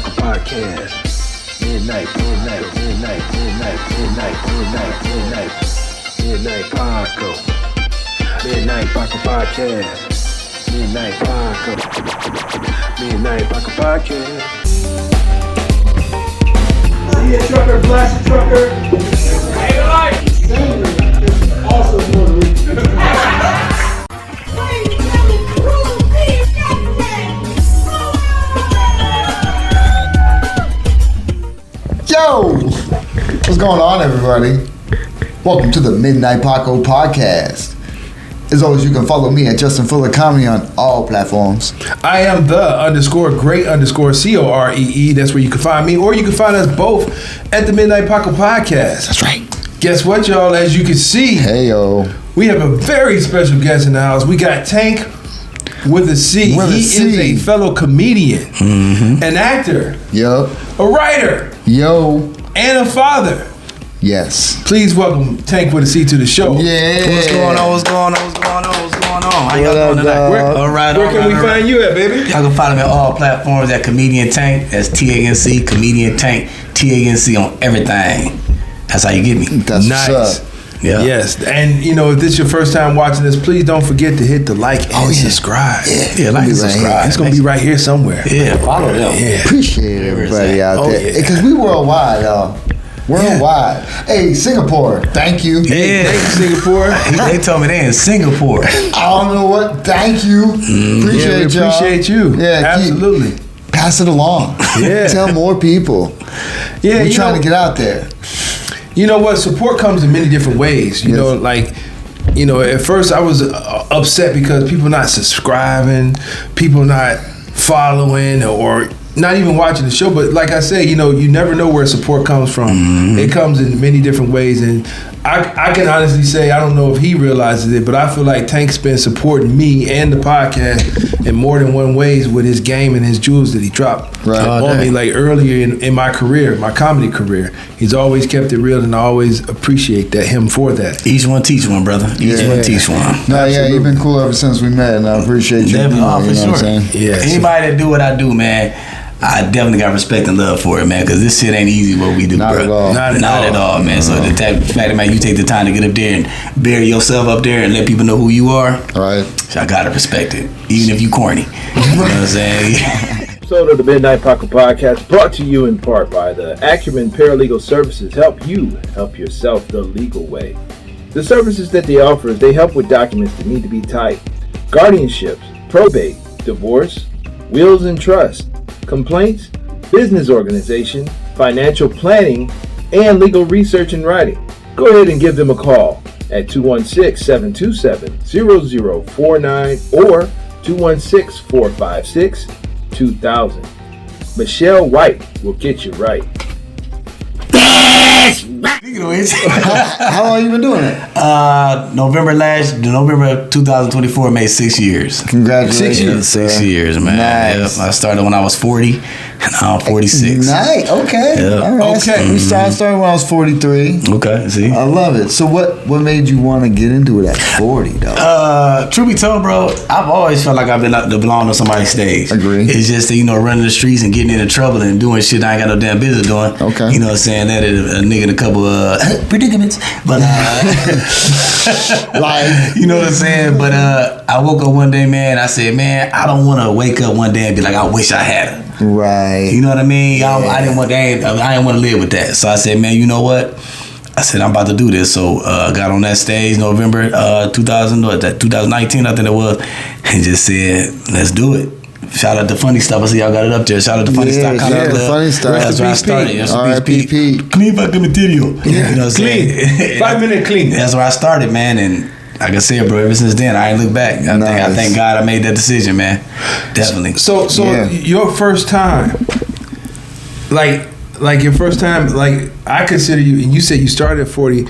Paco Podcast. Midnight Paco. Midnight Paco Podcast. Midnight Paco Podcast. See a trucker, blast a trucker. Hey, life. Also more Yo! What's going on, everybody? Welcome to the Midnight Paco Podcast. As always, you can follow me at Justin Fuller Comedy on all platforms. I am the_great_COREE. That's where you can find me, or you can find us both at the Midnight Paco Podcast. That's right. Guess what, y'all? As you can see, Hey, yo. we have a very special guest in the house. We got Tank with a C. He is a fellow comedian, an actor, Yup. a writer, Yo. and a father. Yes. Please welcome Tank with a C to the show. Yeah. What's going on? How y'all doing tonight? Where can we find you at, baby? Y'all can find me on all platforms at Comedian Tank. That's TANC, Comedian Tank, TANC on everything. That's how you get me. That's Nice. what's up. Yeah. Yes, and you know, if this is your first time watching this, please don't forget to hit the like and subscribe. Yeah, like and subscribe. It's gonna be right here somewhere. Yeah, follow them. Yeah. Appreciate everybody out there. yeah. Because we worldwide, y'all. Worldwide. Hey, Singapore, thank you. Yeah. Thank you, Singapore. They told me they in Singapore. I don't know what. Thank you. Appreciate We y'all. appreciate you. Yeah, absolutely. Pass it along. Yeah. Tell more people. Yeah, We're trying to get out there. You know what? Support comes in many different ways. You know, like, you know, at first I was upset because people not subscribing, people not following, or not even watching the show. But like I say, you know, you never know where support comes from. It comes in many different ways, and I can honestly say I don't know if he realizes it, but I feel like Tank's been supporting me and the podcast in more than one ways with his game and his jewels that he dropped on me, like earlier in my career, my comedy career. He's always kept it real, and I always appreciate him for that. Each one teach one, brother. Each one teach one. No, yeah, you've been cool ever since we met, and I appreciate you. Definitely, you know for sure. what I'm saying? Yeah. Anybody that do what I do, man, I definitely got respect and love for it, man, because this shit ain't easy what we do, Not bro. at all. Not at all, man. So the fact that, man, you take the time to get up there and bury yourself up there and let people know who you are, All right. I gotta respect it, even if you corny. You know what I'm saying? Episode of the Midnight Paco Podcast brought to you in part by the Acumen Paralegal Services. Help you help yourself the legal way. The services that they offer is they help with documents that need to be typed, guardianships, probate, divorce, wills and trust, complaints, business organization, financial planning, and legal research and writing. Go ahead and give them a call at 216-727-0049 or 216-456-2000. Michelle White will get you right. Speaking of which, How long you been doing it? November 2024 made 6 years. Congratulations. 6 years, man. Nice. Yep. I started when I was 40, and now I'm 46. Nice. Okay. Yeah. All right. Okay. We started when I was 43. Okay, see? I love it. So what made you want to get into it at 40, though? Truth be told, bro, I've always felt like I've been to belong on somebody's stage. Agree. It's just that, you know, running the streets and getting into trouble and doing shit I ain't got no damn business doing. Okay. You know what I'm saying? That is a nigga in a couple of predicaments. But, Like, you know what I'm saying? But I woke up one day, man, I said, man, I don't want to wake up one day and be like, I wish I had her. right. You know what I mean? I didn't want to live with that. So I said, man, you know what? I said, I'm about to do this. So I got on that stage November 2019, I think it was, and just said, let's do it. Shout out to Funny Stuff. I see y'all got it up there. Shout out to Funny Stuff. Funny Stuff. That's where I started. R.I.P. Pete. Clean fucking material. Yeah. You know what I'm saying? 5 minute clean. That's where I started, man. And like I said, bro, ever since then, I ain't looked back. I thank God I made that decision, man. Definitely. So your first time, like your first time, like I consider you, and you said you started at 40,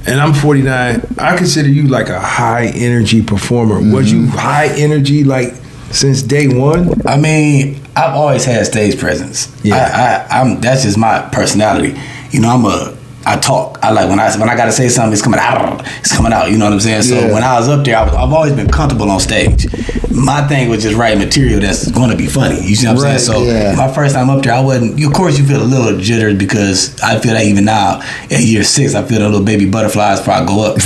and I'm 49. I consider you like a high energy performer. Was you high energy like since day one? I mean, I've always had stage presence. Yeah. I'm that's just my personality. You know, I talk. I like when I gotta say something, it's coming out. It's coming out. You know what I'm saying? So when I was up there, I've always been comfortable on stage. My thing was just writing material that's going to be funny. You see what I'm saying? So my first time up there, I wasn't. Of course, you feel a little jittered because I feel that even now at year 6, I feel the little baby butterflies probably go up.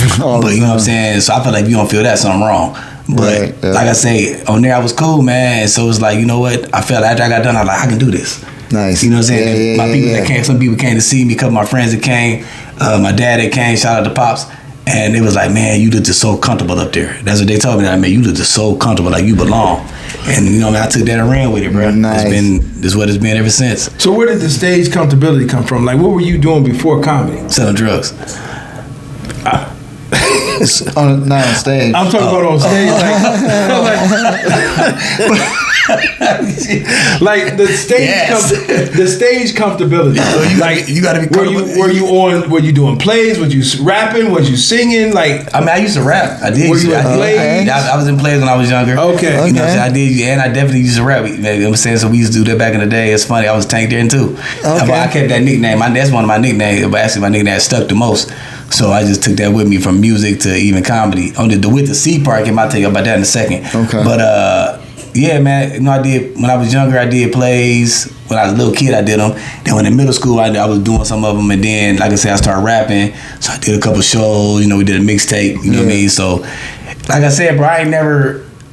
But you know what I'm saying? So I feel like if you don't feel that, something wrong. But like I say, on there I was cool, man. And so it's like, you know what? I felt after I got done, I was like, I can do this. Nice. You know what I'm saying? My people that came, some people came to see me, a couple of my friends that came, my dad that came, shout out to Pops, and it was like, man, you look just so comfortable up there. That's what they told me. That, man, you look just so comfortable, like you belong. And you know, man, I took that and ran with it, bro. Nice. This is what it's been ever since. So where did the stage comfortability come from? Like, what were you doing before comedy? Selling drugs. Not on stage. I'm talking about on stage, like the stage, the stage comfortability. So you got to be comfortable. Were you doing plays? Was you rapping? Was you singing? Like, I mean, I used to rap. I did. Were you in plays? I was in plays when I was younger. Okay. You know what I'm saying? I did, and I definitely used to rap. You know what I'm saying? So we used to do that back in the day. It's funny. I was Tank there too. Okay. I kept that nickname. That's one of my nicknames. But actually, my nickname stuck the most. So I just took that with me from music to even comedy. On the with the C part, I'll tell you about that in a second. Okay. But yeah, man. You know, I did when I was younger. I did plays. When I was a little kid, I did them. Then when in middle school, I was doing some of them, and then, like I said, I started rapping. So I did a couple shows. You know, we did a mixtape. You know what I mean? So, like I said, bro,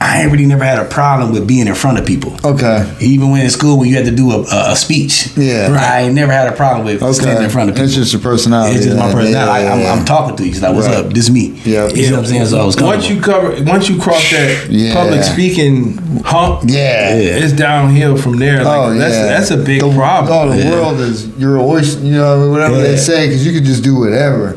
I ain't really never had a problem with being in front of people. Okay. Even when in school, when you had to do a speech. Yeah. Right. I ain't never had a problem with standing in front of people. It's just your personality. It's just my personality. I'm talking to you. It's like, what's up? This me. Yeah. You know what I'm saying? So I was once you cross that public speaking hump, it's downhill from there. Like, that's a big problem. The world is your oyster. You know, whatever they say, because you can just do whatever.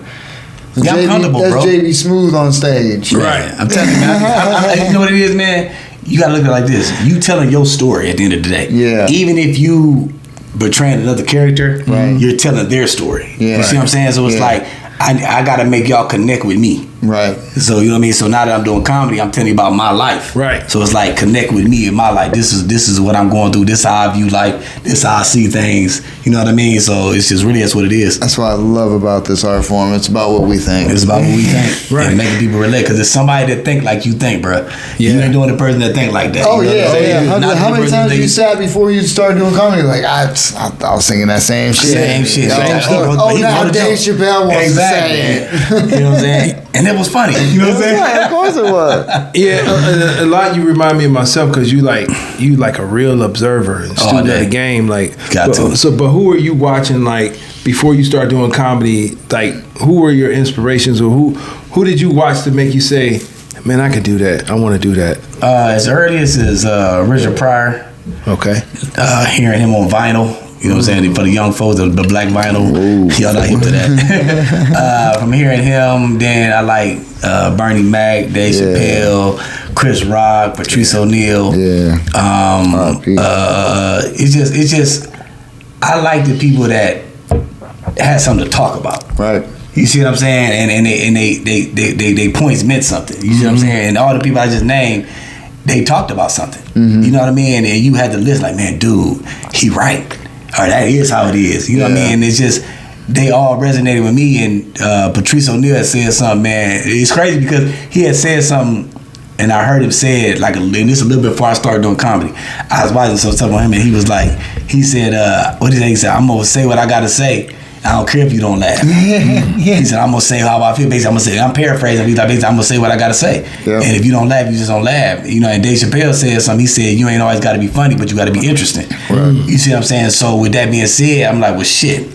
Yeah, I'm comfortable, that's bro. JB Smooth on stage. Right. I'm telling you, man. You know what it is, man? You gotta look at it like this. You telling your story at the end of the day. Yeah. Even if you betraying another character, you're telling their story. Yeah. You see what I'm saying? So it's like, I gotta make y'all connect with me. Right. So you know what I mean? So now that I'm doing comedy, I'm telling you about my life. Right. So it's like, connect with me in my life. This is what I'm going through. This is how I view life. This is how I see things. You know what I mean? So it's just really, that's what it is. That's what I love about this art form. It's about what we think. It's about what we think. Right. And making people relate. Because it's somebody that think like you think, bro. Yeah. You ain't doing the person that think like that. Oh, you know How many times you sat before you started doing comedy? Like, I was singing that same shit. Same shit. Now Dave Chappelle wants to say it. You know what I'm saying? And it was funny. You know what I'm saying? Of course it was. Yeah, a lot you remind me of myself because you like a real observer and student of the game. Like, but who are you watching like before you start doing comedy? Like, who were your inspirations, or who did you watch to make you say, man, I could do that. I want to do that. As early as Richard Pryor. Okay. Hearing him on vinyl. You know what I'm saying? For the young folks, the black vinyl, y'all not hip to that. From hearing him, then I like Bernie Mac, Dave Chappelle, Chris Rock, Patrice O'Neal. Yeah. It's just I like the people that had something to talk about. Right. You see what I'm saying? And they points meant something. You see what I'm saying? And all the people I just named, they talked about something. You know what I mean? And you had to listen like, man, dude, he right. Or that is how it is. You know what I mean? And it's just, they all resonated with me. And Patrice O'Neal had said something, man. It's crazy because he had said something, and I heard him say it, and this a little bit before I started doing comedy. I was watching some stuff on him, and he said, what did he say? I'm going to say what I got to say. I don't care if you don't laugh. He said, I'm going to say how I feel. Basically, I'm paraphrasing. He's like, basically, I'm going to say what I got to say. Yep. And if you don't laugh, you just don't laugh. You know, and Dave Chappelle said something. He said, you ain't always got to be funny, but you got to be interesting. Right. You see what I'm saying? So with that being said, I'm like, well, shit.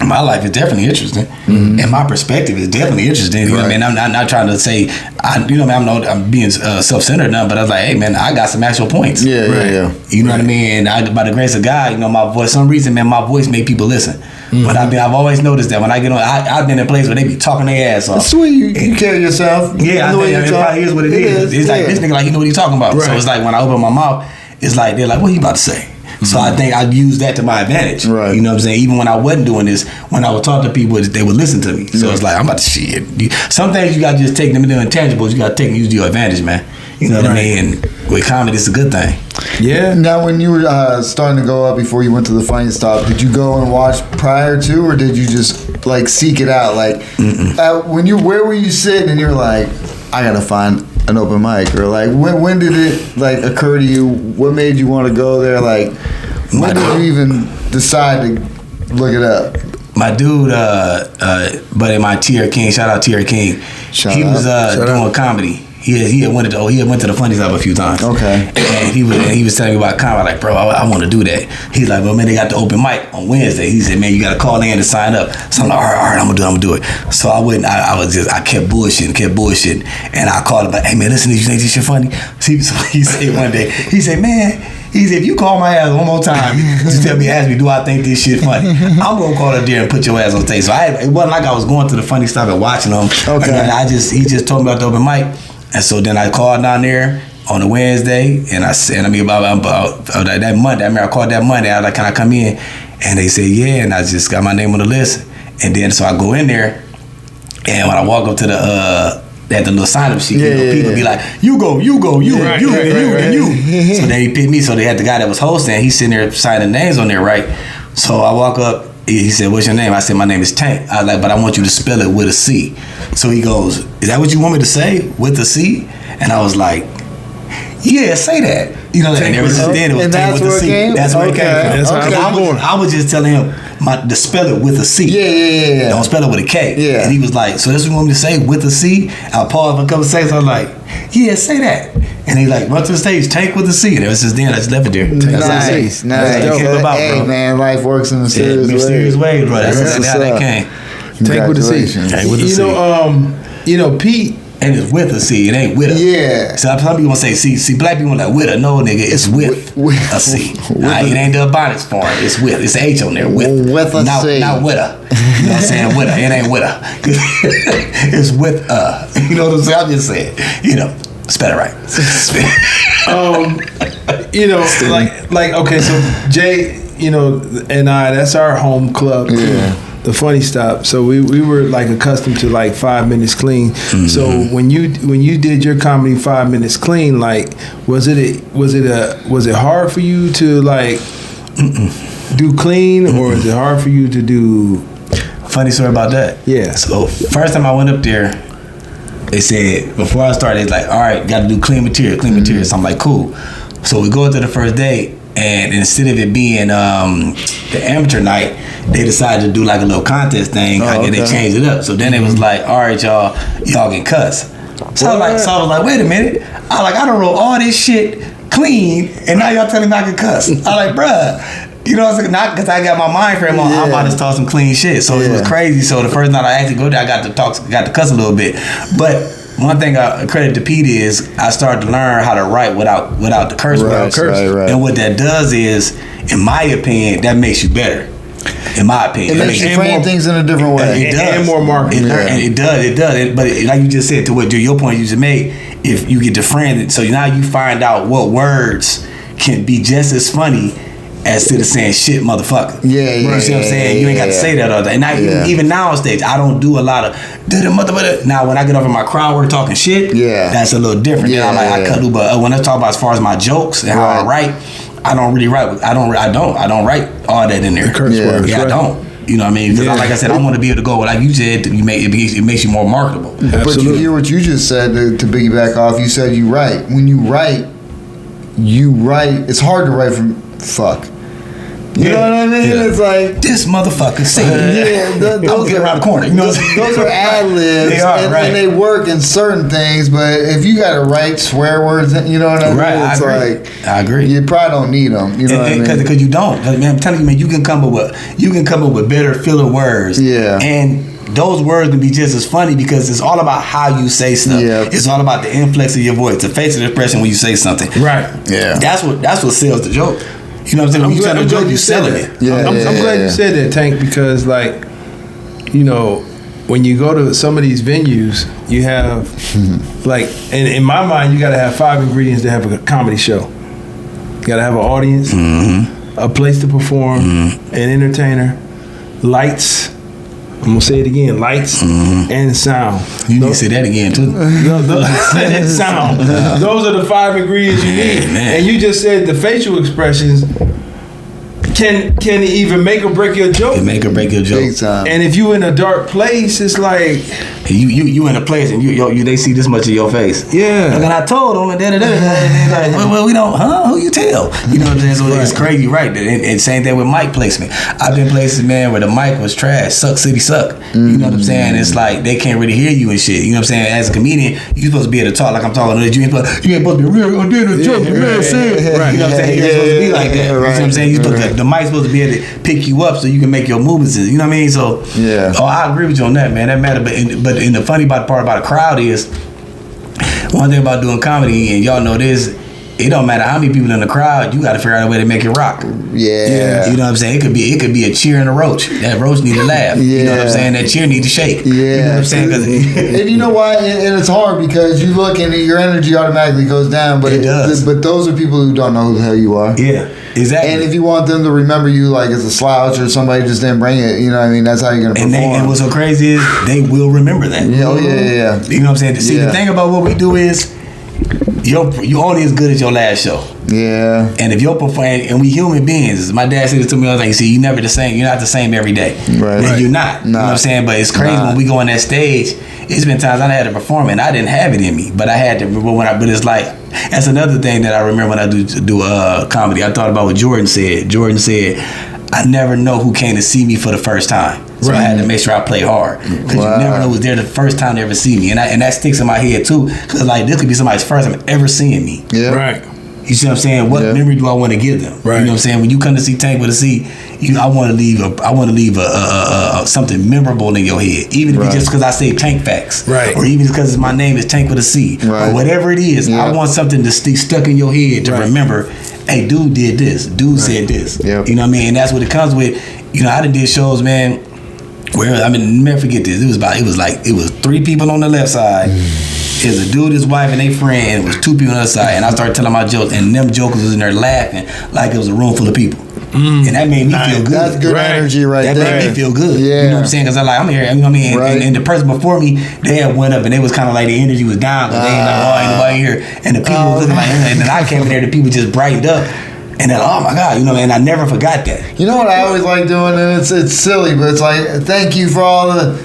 My life is definitely interesting, and my perspective is definitely interesting. You know what I mean? I'm not trying to say, I'm being self-centered or nothing, but I was like, hey, man, I got some actual points. Yeah. You know what I mean? And by the grace of God, you know, my voice, some reason, man, my voice make people listen. But I've always noticed that when I get on, I've been in a place where they be talking their ass off. That's sweet. You carry yourself. Yeah, I think it probably is what it is. It's like, this nigga, like, you know what he's talking about. Right. So it's like, when I open my mouth, it's like, they're like, what are you about to say? So I think I used that to my advantage. Right. You know what I'm saying? Even when I wasn't doing this, when I would talk to people, they would listen to me. So it's like, I'm about to shit. Some things you got to just take them into intangibles. You got to take and use to your advantage, man. You know what I mean? And with comedy, it's a good thing. Yeah. Now, when you were starting to go up before you went to the Funny Stop, did you go and watch prior to, or did you just like seek it out? Like, where were you sitting and you're like, I gotta find an open mic, or like when did it like occur to you? What made you want to go there? Like, when did you even decide to look it up? My dude, buddy, my TR King, shout out TR King. He was doing comedy. He had went to the Funny Stop a few times. Okay. And he was telling me about comedy. Like, bro, I want to do that. He's like, well, man, they got the open mic on Wednesday. He said, man, you got to call in to sign up. So I'm like, all right, I'm gonna do it. So I went. I kept bullshitting, and I called him like, hey man, listen, you think this shit funny? So he said one day, he said, man. He said, if you call my ass one more time, just ask me, do I think this shit funny? I'm gonna call it there and put your ass on stage. So it wasn't like I was going to the Funny Stop and watching them. Okay. He just told me about the open mic. And so then I called down there on a Wednesday, and I said, about that Monday. I remember I called that Monday. I was like, can I come in? And they said, yeah. And I just got my name on the list. And then so I go in there, and when I walk up to the little sign up sheet, people be like, you go, you, and you. So then he picked me. So they had the guy that was hosting. He's sitting there signing names on there, right? So I walk up. He said, what's your name? I said, my name is Tank. I was like, but I want you to spell it with a C. So he goes, is that what you want me to say? With a C? And I was like, yeah, say that. You know, and ever since then it was Tank with a C. That's where it came from. That's how I was just telling him to spell it with a C. Yeah. Don't spell it with a K. Yeah. And he was like, so that's what you want me to say with a C? I paused for a couple seconds. I was like, yeah, say that. And he like, run to the stage, Tank with a C. And ever since then, I just left it there. Nice. Hey, man, life works in a mysterious way, bro. That's how that came. Tank with a C. Tank with a C. Pete. And it's with a C, it ain't with a. Yeah. So some people want to say C. See, black people like with a. No, nigga, it's with a C. It ain't the Ebonics form. It's with. It's an H on there. With a C. Not with a. You know what I'm saying? With a. It ain't with a. It's with a. You know what I'm saying? I'm just saying. Spell it right. Okay, so Jay, and that's our home club. Yeah. The Funny Stop. So we were like accustomed to like 5 minutes clean. Mm-hmm. So when you did your comedy 5 minutes clean, like was it hard for you to like do clean, or is it hard for you to do? Funny story about that. Yeah. So first time I went up there, they said before I started, it's like, all right, got to do clean material. So I'm like, cool. So we go into the first day. And instead of it being the amateur night, they decided to do like a little contest thing. And they changed it up. So then it was like, all right, y'all can cuss. So I was like, wait a minute. I done wrote all this shit clean, and now y'all telling me I can cuss. I like, bruh. You know what I'm saying? Not because I got my mind frame on. I'm about to talk some clean shit. So it was crazy. So the first night I actually go there, I got to cuss a little bit. But one thing I credit to Pete is I started to learn how to write without the curse words. Right. And what that does is, in my opinion, that makes you better. In my opinion, it makes you frame things in a different way. It does. And more marketing. It does. But like you just said, to what your point you just made, if you get to frame it, so now you find out what words can be just as funny as instead of saying shit, motherfucker. You see what I'm saying? You ain't got to say that all day. Now, even now on stage, I don't do a lot of motherfucker. Now, when I get over my crowd, we're talking shit. That's a little different. I cut through. But when I talk about as far as my jokes and how I write, I don't really write. I don't write all that in there. The curse words. I don't. You know what I mean? Because like I said, I want to be able to go. Like you said, it makes you more marketable. Absolutely. But you hear what you just said to piggyback off. You said you write. When you write. It's hard to write from fuck. You know what I mean? It's like this motherfucker said. Those get around the corner. You know what I'm saying? Those are ad libs, and they work in certain things. But if you got to write swear words, you know what I mean? I agree. You probably don't need them. You know what I mean? Because you don't. Man, I'm telling you, man, you can come up with better filler words. Yeah. And those words can be just as funny because it's all about how you say stuff. Yeah. It's all about the inflex of your voice, the facial expression when you say something. Right. Yeah. That's what sells the joke. You know what I'm saying? When you tell the joke, you selling it. I'm glad you said that, Tank, because when you go to some of these venues, you have and in my mind, you got to have 5 ingredients to have a comedy show. You got to have an audience, a place to perform, an entertainer, lights, I'm gonna say it again: lights and sound. You need to say that again too. And sound. Those are the 5 ingredients you need. Man. And you just said the facial expressions can either make or break your joke. It make or break your joke. Big time. And if you in a dark place, it's like you in a place and you they see this much of your face. yeah. And I told them, and like, well, we don't, Who you tell? You know what I'm saying? So it's crazy, right? And same thing with mic placement. I've been places, man, where the mic was trash, suck city suck. You know what I'm saying? It's like they can't really hear you and shit. You know what I'm saying? As a comedian, you supposed to be able to talk like I'm talking. You ain't supposed to be real. I did a joke, man. Right. You know what I'm saying? You're supposed to be like that. You know what I'm saying? You supposed to, the mic's supposed to be able to pick you up so you can make your movements. You know what I mean? So I agree with you on that, man. That matter. But in the funny part about a crowd is one thing about doing comedy, and y'all know this. It don't matter how many people in the crowd, you got to figure out a way to make it rock. Yeah. You know what I'm saying? It could be a cheer and a roach. That roach need to laugh. You know what I'm saying? That cheer need to shake. Yeah. You know what I'm saying? And you know why? And it's hard because you look and your energy automatically goes down. But it does. But those are people who don't know who the hell you are. Yeah, exactly. And if you want them to remember you like as a slouch or somebody just didn't bring it, you know what I mean? That's how you're going to perform. And what's so crazy is they will remember that. Yeah, yeah. You know what I'm saying? See, the thing about what we do is you only as good as your last show. Yeah. And if you're performing, and we human beings, my dad said this to me all the time. He said, "You never the same. You're not the same every day. Right. And you're not. You know what I'm saying? But it's crazy when we go on that stage. It's been times I had to perform and I didn't have it in me, but I had to. But it's like that's another thing that I remember when I do comedy. I thought about what Jordan said. Jordan said, "I never know who came to see me for the first time." So I had to make sure I play hard because you never know who's there the first time they ever see me, and that sticks in my head too. Because like this could be somebody's first time ever seeing me. Yeah. Right. You see what I'm saying? What memory do I want to give them? Right. You know what I'm saying? When you come to see Tank with a C, I want to leave a something memorable in your head, even if it's just because I say Tank facts, right? Or even because my name is Tank with a C, or whatever it is. Yeah. I want something to stay stuck in your head to remember. Hey, dude did this. Dude said this. Yep. You know what I mean? And that's what it comes with. You know, I done did shows, man. Where never forget this. It was 3 people on the left side. It was a dude, his wife, and their friend. It was 2 people on the other side, and I started telling my jokes, and them jokers was in there laughing like it was a room full of people, and that made me feel good. That's good energy right there. That made me feel good. Yeah. You know what I'm saying? Because I'm here. You know what I mean? And the person before me, they had went up, and they was kind of like the energy was down. Cause they ain't like, ain't nobody here, and the people was looking like, and then I came in there, the people just brightened up. And then, oh my God, you know, and I never forgot that. You know what I always like doing, and it's silly, but it's like, thank you for all the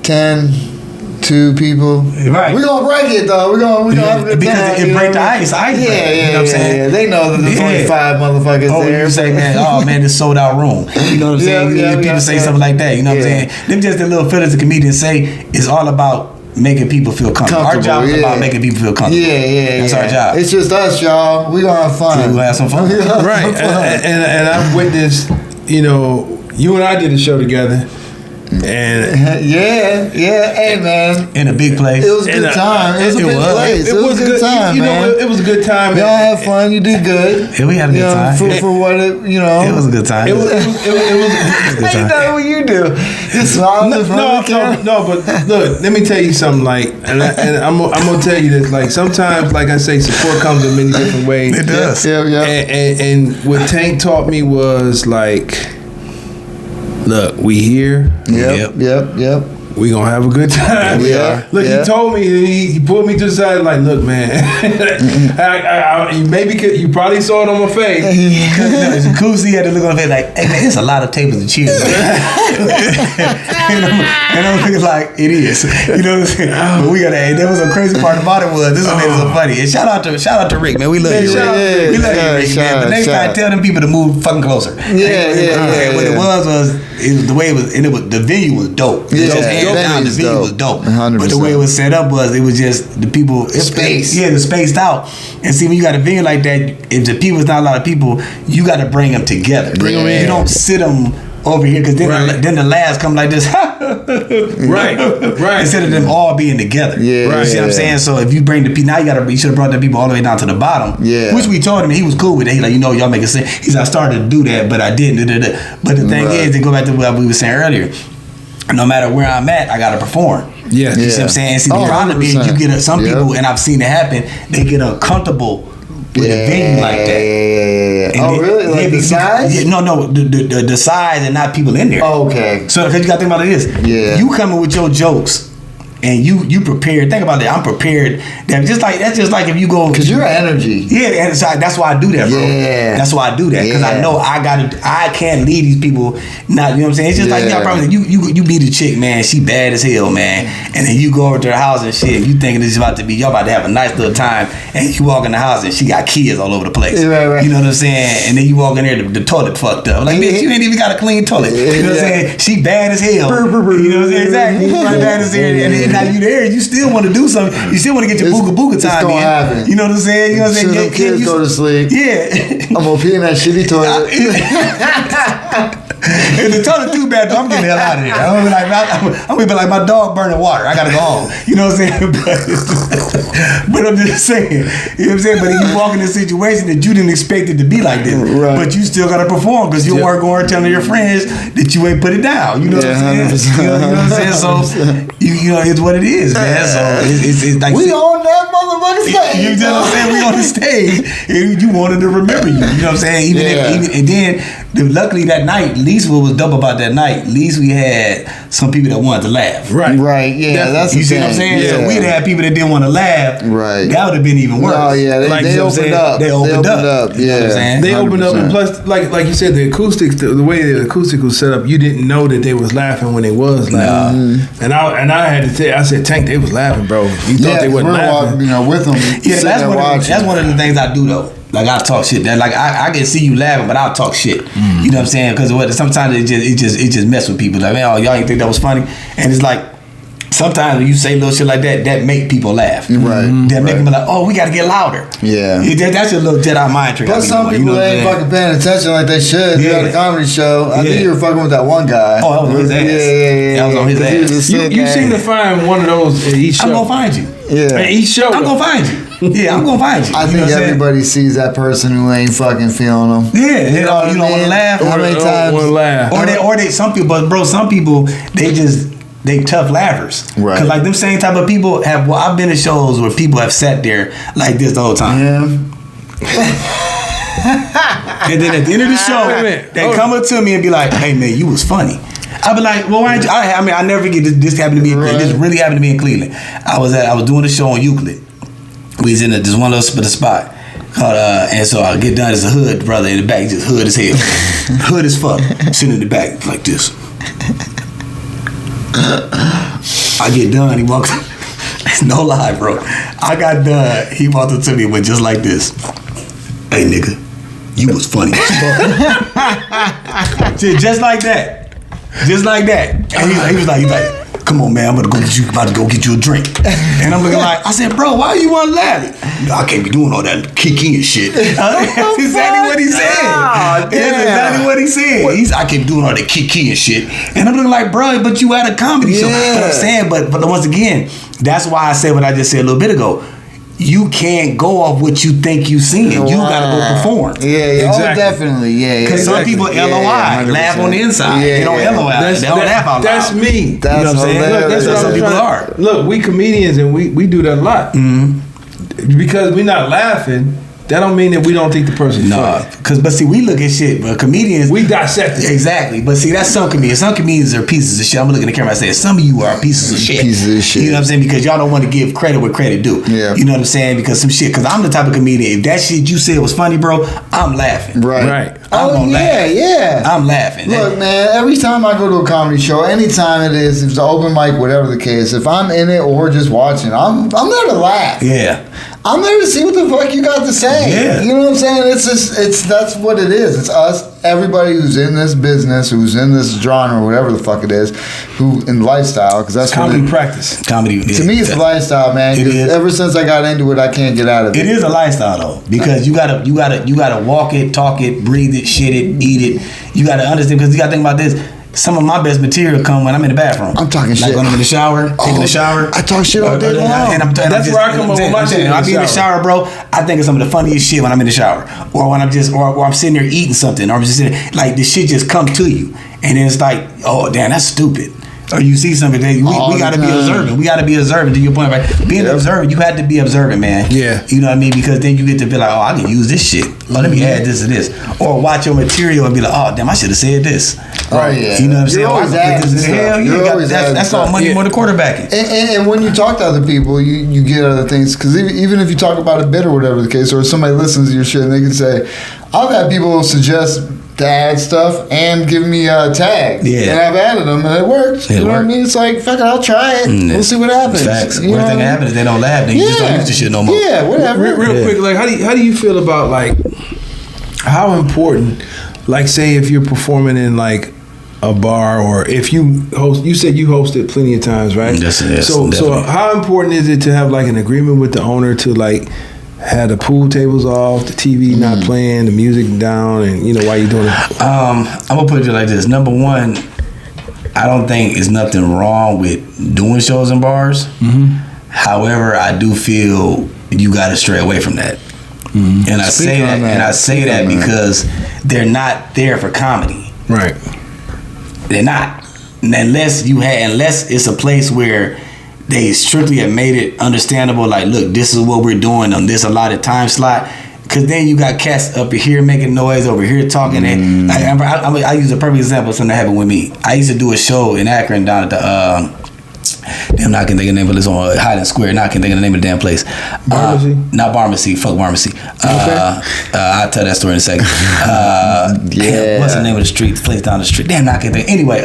2 people. Right. We're gonna break it though. We're gonna have a good because time. it break the ice. Yeah, you know what I'm saying? Yeah. They know that there's only 5 motherfuckers there. You say, man, this sold out room. You know what I'm saying? People say something like that. You know what I'm saying? Them just the little feelings the comedians say is all about making people feel comfortable. Our job is about making people feel comfortable. Yeah. That's our job. It's just us, y'all. We gonna have fun. We gonna have some fun. Right. And I've witnessed, you know, you and I did a show together. And yeah, hey man, in a big place. It was a good time. It was a big place. It was a good time, you man. know, it was a good time. Y'all had fun. You did good. Yeah, we had a good time. For what it, you know. It was a good time. It was a good time. You know what you do. Just smile in front of the camera. No, but look, let me tell you something. Like, and I'm gonna tell you this. Like, sometimes, like I say, support comes in many different ways. It does. Yeah. And what Tank taught me was like, look, we here. Yep. We gonna have a good time. We are. Look, he told me, he pulled me to the side, like, look, man, you probably saw it on my face. Kusi had to look on the face like, hey man, it's a lot of tables and chairs. and I'm thinking like, it is. You know what I'm saying? But we gotta. That was a crazy part about it was this one made it so funny. And shout out to Rick, man. We love you, Rick. We love you, Rick, man. But next time, tell them people to move fucking closer. Yeah. What it was the way it was, and the venue was dope. Yeah, the venue was dope. 100%. But the way it was set up was, it was just the people. Space. The spaced out. And see, when you got a venue like that, if the people's not a lot of people, you got to bring them together. Bring them in. You don't sit them over here because then the laughs come like this. Right. Instead of them all being together. Yeah. You see what I'm saying? So if you bring the people, now you should have brought the people all the way down to the bottom. Yeah. Which we told him, and he was cool with it. He's like, y'all make it sense. He said, I started to do that, but I didn't. But the thing is, to go back to what we were saying earlier, no matter where I'm at, I gotta perform. Yeah. You see what I'm saying? See, the problem is you get some people, and I've seen it happen, they get uncomfortable with a venue like that. Yeah. Oh, really? Like the size? No, the size and not people in there. Oh, okay. So, because you got to think about it is, you coming with your jokes. And you prepared. Think about that. I'm prepared. That's just like if you go. Cause your energy. Yeah, and so that's why I do that, bro. Yeah. That's why I do that. Cause I know I can't lead these people. Not, you know what I'm saying? It's just like y'all probably you meet a chick, man. She bad as hell, man. And then you go over to her house and shit. You thinking it's about to be y'all about to have a nice little time. And you walk in the house and she got kids all over the place. Right. You know what I'm saying? And then you walk in there, the toilet fucked up. Like, bitch, you ain't even got a clean toilet. You know what I'm saying? She bad as hell. You know what I'm saying? Exactly. Right, bad as hell. And then now you there. You still want to do something. You still want to get your booga time in. Happen. You know what I'm saying? You know what I'm saying? Kids go to sleep. Yeah. I'm gonna pee in that shitty toilet. If the toilet too bad, I'm getting the hell out of here. I'm gonna be like my dog burning water. I gotta go home. You know what I'm saying? But I'm just saying. You know what I'm saying? But if you walk in a situation that you didn't expect it to be like this, but you still gotta perform because you work hard telling your friends that you ain't put it down. You know what I'm saying? You know what I'm saying? So you know it's what it is, man. So it's like we on that motherfucking stage. You know what I'm saying? We on the stage. And you wanted to remember you. You know what I'm saying? Even and then luckily that night, at least what was dope about that night, at least we had some people that wanted to laugh. Right. Yeah, that's you see what I'm saying? Yeah. So we'd have people that didn't want to laugh. Right. That would have been even worse. Oh yeah, they opened up. They opened up. Yeah. You know what I'm saying? They opened up, and plus, like you said, the acoustics, the way the acoustic was set up, you didn't know that they was laughing when they was laughing. And I had to tell you, I said, Tank, they was laughing, bro. You thought they wasn't laughing. With them. Yeah, that's one of the things I do though. Like I talk shit. Like I can see you laughing, but I'll talk shit. You know what I'm saying? Because sometimes it just mess with people. Like, man, y'all ain't think that was funny, and it's like sometimes when you say little shit like that make people laugh. Right. That make them be like, oh, we got to get louder. Yeah. That's a little Jedi mind trick. But some people ain't fucking paying attention like they should. You got a comedy show. I think you were fucking with that one guy. Oh, that was on his ass. Yeah. That was on his ass. You seem to find one of those at each show. I'm gonna find you. Yeah. At each show. I'm gonna find you. Yeah, I'm gonna find you. I think everybody sees that person who ain't fucking feeling them. Yeah, you don't want to laugh. How many times? Or they some people, but bro, some people they tough laughers. Right. Because like them same type of people have. Well, I've been to shows where people have sat there like this the whole time. Yeah. And then at the end of the show, they come up to me and be like, "Hey man, you was funny." I be like, well, why ain't you? I never forget this happened to me. This really happened to me in Cleveland. I was doing a show on Euclid. We was in this one little spot called and so I get done. There's a hood brother in the back, just hood as hell, hood as fuck, sitting in the back like this. I get done. He walks. No lie, bro. I got done. He walked up to me, but just like this. Hey, nigga, you was funny. Just like that. Just like that. And he was like, come on, man, I'm about to go get you a drink. And I'm looking like, I said, bro, why you want to laugh? I can't be doing all that kiki and shit. That's exactly what he said. That's exactly what he said. I can't be doing all that kiki and shit. And I'm looking like, bro, but you at a comedy show. But I'm saying, but once again, that's why I said what I just said a little bit ago. You can't go off what you think you seeing. You gotta go perform. Yeah, exactly. Oh, definitely. Yeah. Because some people LOI, laugh on the inside. They don't LOI. They don't laugh out loud. That's me. That's you know what I'm saying? Look, that's what some people are. Look, we comedians and we do that a lot. Because we're not laughing, that don't mean that we don't think the person's funny. But see, we look at shit, but comedians, we dissect it. Exactly. But see, that's some comedians. Some comedians are pieces of shit. I'm looking at the camera and say, some of you are pieces of shit. You know what I'm saying? Because y'all don't want to give credit where credit due. Yeah. You know what I'm saying? Because some shit. Because I'm the type of comedian. If that shit you said was funny, bro, I'm laughing. Right. I'm gonna laugh. Yeah. I'm laughing. Look, man, every time I go to a comedy show, anytime it is, if it's an open mic, whatever the case, if I'm in it or just watching, I'm there to laugh. Yeah. I'm there to see what the fuck you got to say. Yeah. You know what I'm saying? That's what it is. It's us, everybody who's in this business, who's in this genre, or whatever the fuck it is, who in lifestyle, because that's comedy practice. Comedy. To me, it's a lifestyle, man. Ever since I got into it, I can't get out of it. It is a lifestyle though, because you gotta walk it, talk it, breathe it, shit it, eat it. You gotta understand, because you gotta think about this. Some of my best material come when I'm in the bathroom. I'm talking shit. Like when I'm in the shower, taking a shower. I talk shit all day long. That's where I come up with my shit. I be in the shower, bro. I think of some of the funniest shit when I'm in the shower, or when I'm sitting there eating something, or I'm just sitting, like the shit just come to you, and then it's like, oh damn, that's stupid. or you see something, we got to be observant. We got to be observant. To your point, right? Being observant, you had to be observant, man. Yeah. You know what I mean? Because then you get to be like, oh, I can use this shit. Oh, let me add this to this. Or watch your material and be like, oh, damn, I should have said this. Oh, yeah. You know what I'm saying? You're always adding stuff. Hell, that's all money more than quarterbacking. And when you talk to other people, you get other things. Because even if you talk about a bit or whatever the case, or somebody listens to your shit and they can say, I've had people suggest to add stuff and give me tags. Yeah. And I've added them and it worked. You know what I mean? It's like, fuck it, I'll try it. We'll see what happens. Facts. Worst thing that happens is they don't laugh. Then you just don't use the shit no more. Yeah, whatever. Real quick, like how do you feel about like how important, like say if you're performing in like a bar or if you host, you said you hosted plenty of times, right? Yes, so how important is it to have like an agreement with the owner to like have the pool tables off, the TV not playing, the music down, and you know why you doing it? I'm gonna put it like this. Number one, I don't think there's nothing wrong with doing shows in bars. However, I do feel you got to stray away from that. And I say that because they're not there for comedy. Right. They're not. Unless it's a place where they strictly have made it understandable, like, look, this is what we're doing on this allotted time slot. Because then you got cats up here making noise, over here talking. And I use a perfect example of something that happened with me. I used to do a show in Akron down at the damn, I can think of the name of this on Highland Square. Now I can think of the name of the damn place. Barmacy? Not Barmacy. Fuck Barmacy. I'll tell that story in a second. Damn, what's the name of the street? The place down the street. Damn, now I can think. Anyway,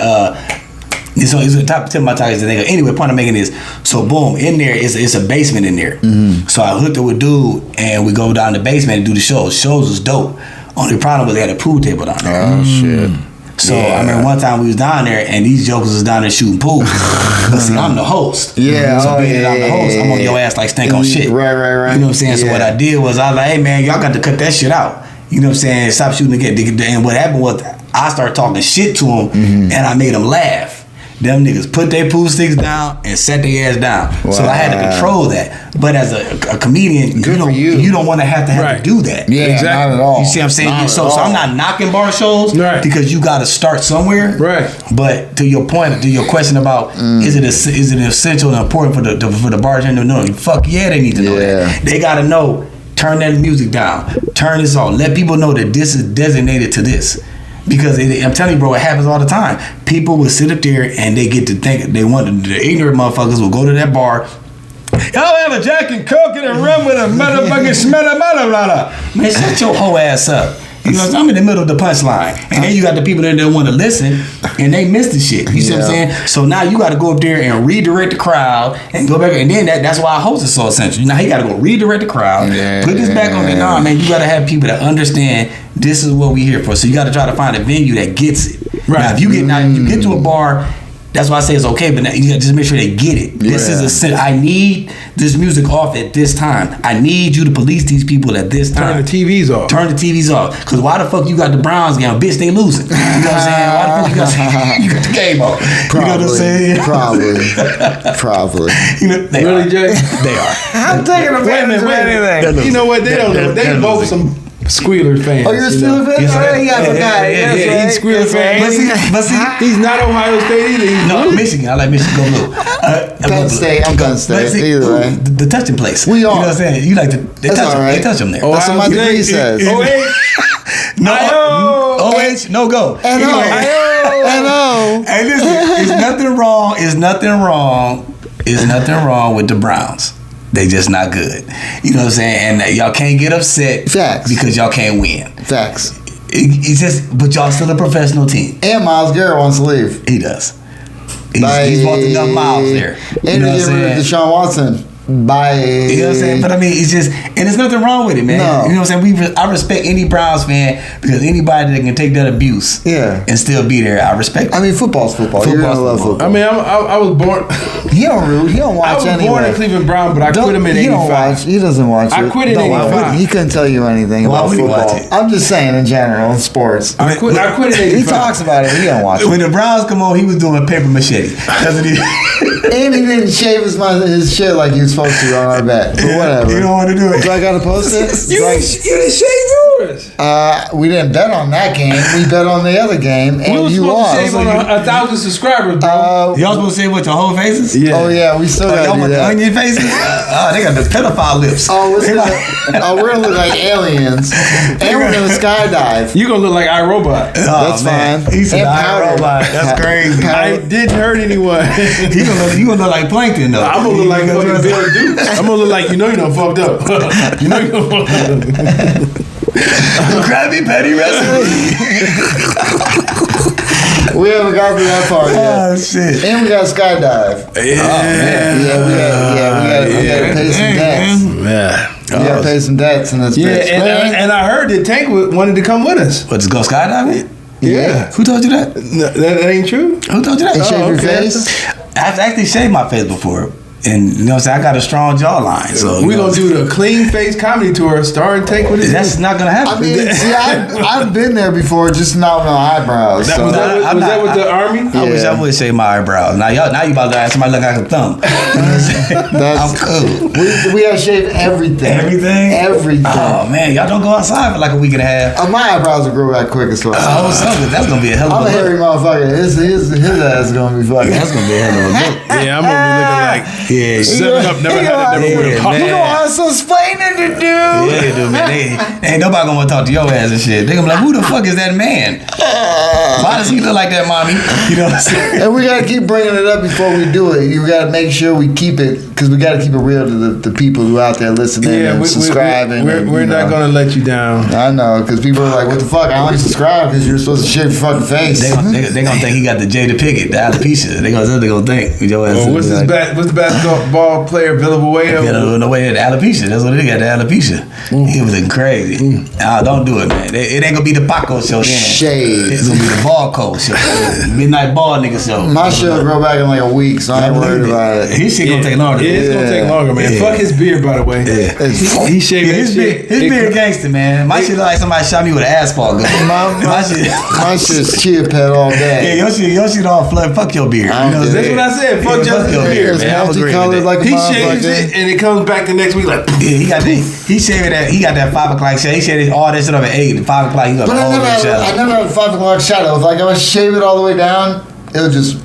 it's the top 10 of my targets to think of. Anyway, point I'm making is, so boom, in there it's a basement in there. So I hooked up with dude and we go down the basement and do the shows. Shows was dope. Only problem was they had a pool table down there. Oh shit. So I remember one time we was down there and these jokers was down there shooting pool. But see, I'm the host. Yeah. So being that I'm the host, I'm on your ass like stink on shit. Right. You know what I'm saying? So what I did was I was like, hey man, y'all got to cut that shit out. You know what I'm saying? Stop shooting again. And what happened was I started talking shit to them and I made them laugh. Them niggas put their pool sticks down and set their ass down. Wow. So I had to control that. But as a comedian, you don't want to have to do that. Yeah, exactly. Not at all. You see what I'm saying? So I'm not knocking bar shows because you got to start somewhere. Right. But to your point, to your question about is it essential and important for the bartender to know? Fuck yeah, they need to know that. They got to know. Turn that music down. Turn this off. Let people know that this is designated to this. Because I'm telling you, bro, it happens all the time. People will sit up there and they get to think the ignorant motherfuckers will go to that bar. Y'all have a Jack and Coke and a rum with a motherfucking smell. Man, shut your whole ass up. You know, I'm in the middle of the punchline, and then you got the people that don't want to listen, and they miss the shit. You see what I'm saying? So now you got to go up there and redirect the crowd, and go back, and then that's why host is so essential. Now he got to go redirect the crowd, put this back on. Nah, man, you got to have people that understand this is what we here for. So you got to try to find a venue that gets it. Right. Now, if you get to a bar. That's why I say it's okay, but you gotta just make sure they get it. This is I need this music off at this time. I need you to police these people at this time. Turn the TVs off. Cause why the fuck you got the Browns game? Bitch, they losing. You know what I'm saying? Why the fuck you got the game on? Probably, you know what I'm saying? Probably. You know, really, Jay? They are. I'm taking a minute. You know what? They don't know. They vote some Squealer fans. Oh, you're a Steelers fan? I forgot. Yeah, he's Squealer fan. But see, he's not Ohio State either. No, Michigan. I like Michigan. Go blue. I'm Gun State. Either way. The touching place. We are. You know what I'm saying? You like to. They touch them. They touch them there. That's what my degree says. OH, no go. N-O. Hey, listen. It's nothing wrong with the Browns. They just not good. You know what I'm saying? And y'all can't get upset because y'all can't win. Facts. It's just, but y'all still a professional team. And Myles Garrett wants to leave. He does. He's walked enough miles there. And to get rid of Deshaun Watson. You know what I'm saying? But I mean, it's just, and there's nothing wrong with it, man. No. You know what I'm saying? I respect any Browns fan because anybody that can take that abuse and still be there, I respect it. I mean, football's football. You're gonna love football. I mean, I was born. He don't root. He don't watch anyway. I was born in Cleveland Brown, but I quit him in 85. He doesn't watch it. I quit in 85. He couldn't tell you anything about football. I'm just saying in general, in sports. I quit in 85. He talks about it, but he don't watch it. When the Browns come on, he was doing paper machete. Doesn't he? And he didn't shave his shit like he was supposed to on our bet. But whatever. You don't want to do it. Do I gotta post it? You didn't shave yours. us. We didn't bet on that game. We bet on the other game, and We were you supposed to lost. save on 1,000 subscribers, bro. Y'all supposed to say what your whole faces? Yeah. Oh yeah, we still Y'all gotta do want the that. onion faces? They got the pedophile lips. Oh, we're gonna look like aliens, and we're gonna skydive. You gonna look like iRobot. That's fine. He said, And "I powder. robot." That's crazy. I didn't hurt anyone. You gonna look like Plankton though. I'm gonna look like fucking Bill Dukes. I'm gonna look like you done fucked up. You know you done fucked up. Krabby Patty recipe. We haven't got to that part yet. Oh shit. And we got skydive. Yeah. We gotta pay some debts. Yeah. We gotta pay some debts in this Yeah, bitch. and I heard that Tank wanted to come with us. What, just go skydiving? Yeah. Who told you that? That ain't true? Who told you that? And shave your okay. face. I've actually shaved my face before. And you know what I'm saying? I got a strong jawline. So We're gonna do the clean face comedy tour starring Tank with his. that's not gonna happen. I mean, see, I've been there before, just not with no eyebrows. Was So. that with the army? I wish Yeah. I would shave my eyebrows. Now you about to have somebody look like a thumb. I'm cool. We gotta shave everything. Everything. Oh man, y'all don't go outside for like a week and a half. My eyebrows will grow back quick as well. Oh, something. That's gonna be a hell I'm of a a hairy look. motherfucker. His ass is gonna be fucking. That's gonna be a hell of a look. Yeah, I'm gonna be looking like Yeah, 7 Up. Never had it. Never would have. man. You gonna have some explaining to do. Yeah, dude, man. Ain't nobody gonna want to talk to your ass and shit. They gonna be like, who the fuck is that man? Why does he look like that, mommy? You know what I'm saying? And we gotta keep bringing it up before we do it. You gotta make sure we keep it, because we gotta keep it real to the people who out there listening and subscribing. We're not gonna let you down. I know, because people are like, what the fuck? I only subscribe because you're supposed to shave your fucking face. They gonna think he got the Jada Pickett, the alopecia. They gonna think. Your ass What's the basketball player Villanueva? No way, the alopecia. That's what it got. The alopecia. He was looking crazy. Don't do it, man. It ain't gonna be the Paco show then. Shade. It's gonna be the Ball Coat show. Midnight Ball nigga show. My shit will grow back in like a week, so I ain't worried about it. His shit gonna take longer. Yeah, it's gonna take longer, man. Yeah. Fuck his beard, by the way. Yeah. He shaved His beard gangster, man. My shit look like somebody shot me with an asphalt gun. My shit. My shit's chia pet all day. Yeah, your shit all flood. Fuck your beard. You know what I'm That's saying? what I said. Fuck Yeah, Justin's your beard, It's man. I was agreeing with multicolored that. like a He shaves motherfucker. it and it comes back the next week like. Yeah, he got that 5 o'clock shit. He shaved all that shit up at 8. 5 o'clock, he got But the I whole never had a 5 o'clock shadow. If like I would shave it all the way down, it would just.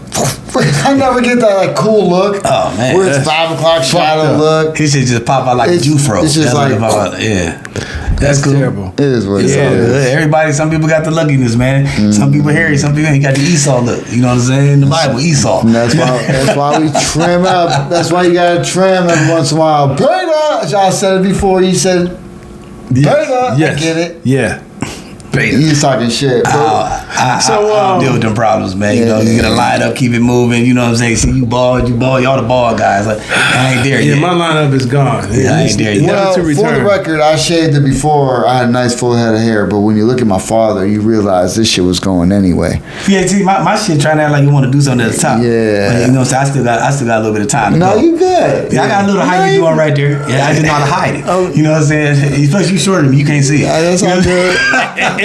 I never get that like cool look. Oh, man. Where it's 5 o'clock shadow up. look. His shit just pop out like It's- Jufro. it's just That's like- what it yeah. That's cool. terrible. It is what it It's all is. good. Everybody, some people got the luckiness, man. Some people hairy, some people he got the Esau look. You know what I'm saying? In the Bible, Esau. And that's why we trim up. That's why you gotta trim every once in a while. Beta! Y'all said it before. You said beta. Yes. I get it. Yeah. He's talking shit. I don't deal with them problems, man. You know, you gotta line up, keep it moving. You know what I'm saying? See, you bald, y'all the bald guys. Like, I ain't there Yeah, yet. my lineup is gone. Yeah, I ain't there yet. Well, Never to for the return. record, I shaved it before. I had a nice full head of hair, but when you look at my father, you realize this shit was going anyway. Yeah, see, my shit trying to act like you want to do something at the top. Yeah. But, you know, so I still got a little bit of time to No, go. you good. Yeah, I got a little how you doing right there. Yeah, I just know how to hide it. You know what I'm saying? Plus, you shorter than me, you can't see it. That's all good.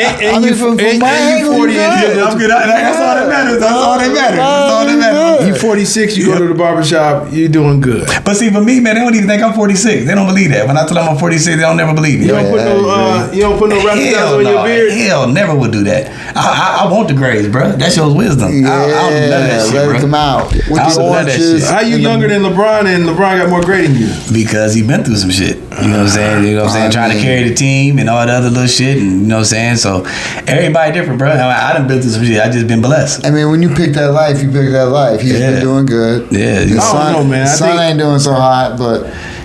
And I mean, from my angle, 40 you and good. I'm good. That's all that matters. That's all that matters. you 46, you go to the barbershop, you're doing good. But see, for me, man, they don't even think I'm 46. They don't believe that. When I tell them I'm 46, they don't never believe me. You don't put no razzle on your beard. Hell, never would do that. I want the grays, bro. That shows wisdom. Yeah, I don't do none of that shit, let bro. it come out. With I the don't do none of that oranges. shit. How you younger than LeBron and LeBron got more gray than you? Because he been through some shit. You know what I'm saying? You know what I'm saying? Trying to carry the team and all the other little shit. And you know what I'm saying? So everybody different, bro. I done been through some shit. I just been blessed. I mean, when you pick that life, you pick that life. He's been doing good. Yeah. The I don't know, man. I sun think- ain't doing so hot, but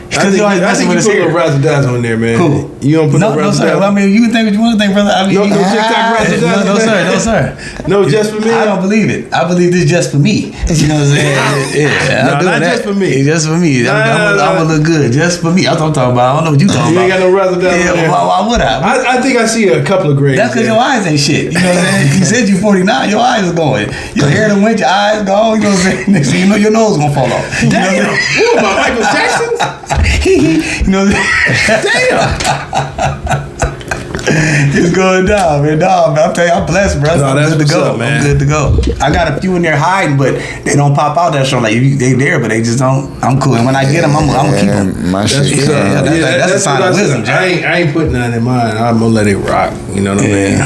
Because you always I messing think with you his put a hair. razzle dazzle on there, man. Who? You don't put No, no no, razzle sir. dazzle. Well, I mean, you can think what you want to think, brother. I mean, No, you no TikTok razzle dazzle. no, sir. No, sir. No, just for me. I don't believe it. I believe this just for me. You know what I'm saying? Yeah. No, I'm doing not that. just for me. It's just for me. I'm gonna look good. Just for me. That's what I'm talking about. I don't know what you talking You about. ain't got no razzle dazzle Yeah, on there. why would I? I think I see a couple of grays. That's because there. your eyes ain't shit. You know what I'm saying? You said you 49, your eyes are going. Your hair done went, your eyes gone. You know what I'm saying? Next thing you know, your nose gonna fall off. You know what I'm Damn. saying? Who am I, Michael Jackson? You know what I'm saying? Damn. It's going down, man. No, man, I'm telling you, I'm blessed, bro. No, I'm good to go. Up, man. I'm good to go. I got a few in there hiding, but they don't pop out that show. Like they there, but they just don't. I'm cool, and when I get them, I'm gonna keep them. My shit. That's a sign of wisdom, Jay. I ain't putting none in mine. I'm gonna let it rock. You know what I mean?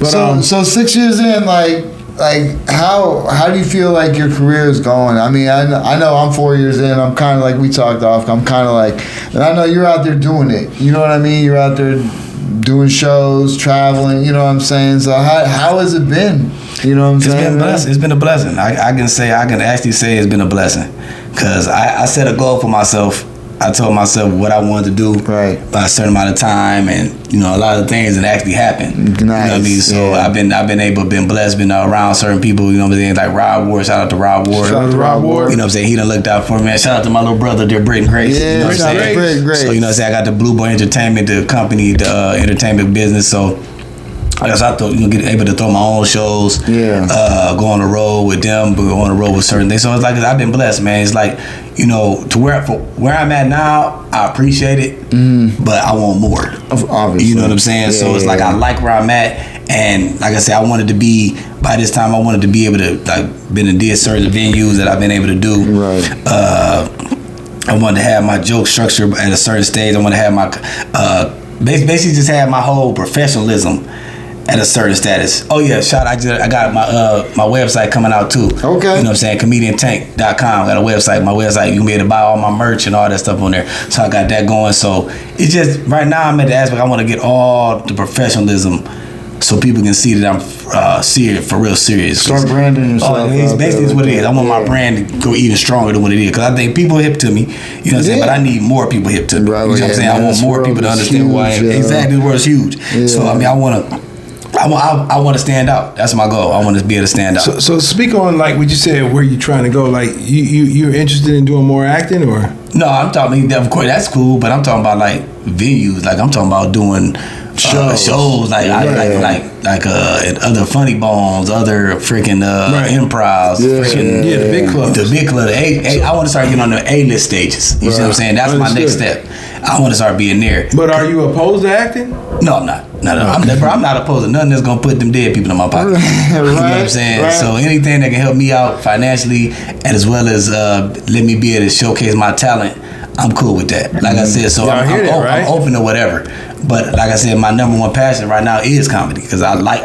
But so 6 years in, like how do you feel like your career is going? I mean, I know I'm 4 years in. I'm kind of like we talked off. I'm kind of like, and I know you're out there doing it. You know what I mean? You're out there doing shows, traveling. You know what I'm saying? So how has it been? You know what I'm saying? It's been blessed. It's been a blessing. I can actually say it's been a blessing, because I set a goal for myself. I told myself what I wanted to do by a certain amount of time, and a lot of things that actually happened. Nice. You know what I mean? So I've been blessed, been around certain people. You know what I'm saying? Like Rob Ward. Shout out to Rob Ward. Shout out to Rob Ward. You know what I'm saying? He done looked out for me. Man. Shout out to my little brother, dear Britton Grace. Yeah, you know what I'm saying? Grace. So you know what I'm saying? I got the Blue Boy Entertainment, the company, the entertainment business. So I guess I thought get able to throw my own shows. Yeah. Go on the road with them, go on the road with certain things. So it's like I've been blessed, man. It's like, to where I'm at now, I appreciate it, but I want more. Obviously. You know what I'm saying? Yeah, so it's like I like where I'm at, and like I said, I wanted to be by this time. I wanted to be able to been in did certain venues that I've been able to do. Right. I wanted to have my joke structure at a certain stage. I want to have my basically just have my whole professionalism at a certain status. Oh yeah, I got my website coming out too. Okay. You know what I'm saying? ComedianTank.com. Got a website. My website, you can be able to buy all my merch and all that stuff on there. So I got that going. So it's just right now I'm at the aspect I want to get all the professionalism so people can see that I'm serious, for real serious. Start branding yourself. Basically what it is. I want my brand to go even stronger than what it is, because I think people hip to me. You know what I'm saying? But I need more people hip to me. Right, you know what I'm saying? I want more people to understand who I am. Exactly, the world's huge. Yeah. So I mean, I want to stand out. That's my goal. I want to be able to stand out. So speak on like what you said, where you trying to go. Like you're interested in doing more acting, or? No, I'm talking. Of course, that's cool. But I'm talking about like venues. Like I'm talking about doing shows. Like other Funny Bones, other freaking improvs. The big clubs. The big club. I want to start getting on the A-list stages. You see what I'm saying? That's my next step. I want to start being there. But are you opposed to acting? No, I'm not. No. I'm not opposed to nothing that's gonna put them dead people in my pocket. You know what I'm saying? Right. So anything that can help me out financially, and as well as let me be able to showcase my talent, I'm cool with that. Like I said, so I'm open to whatever. But like I said, my number one passion right now is comedy, because I like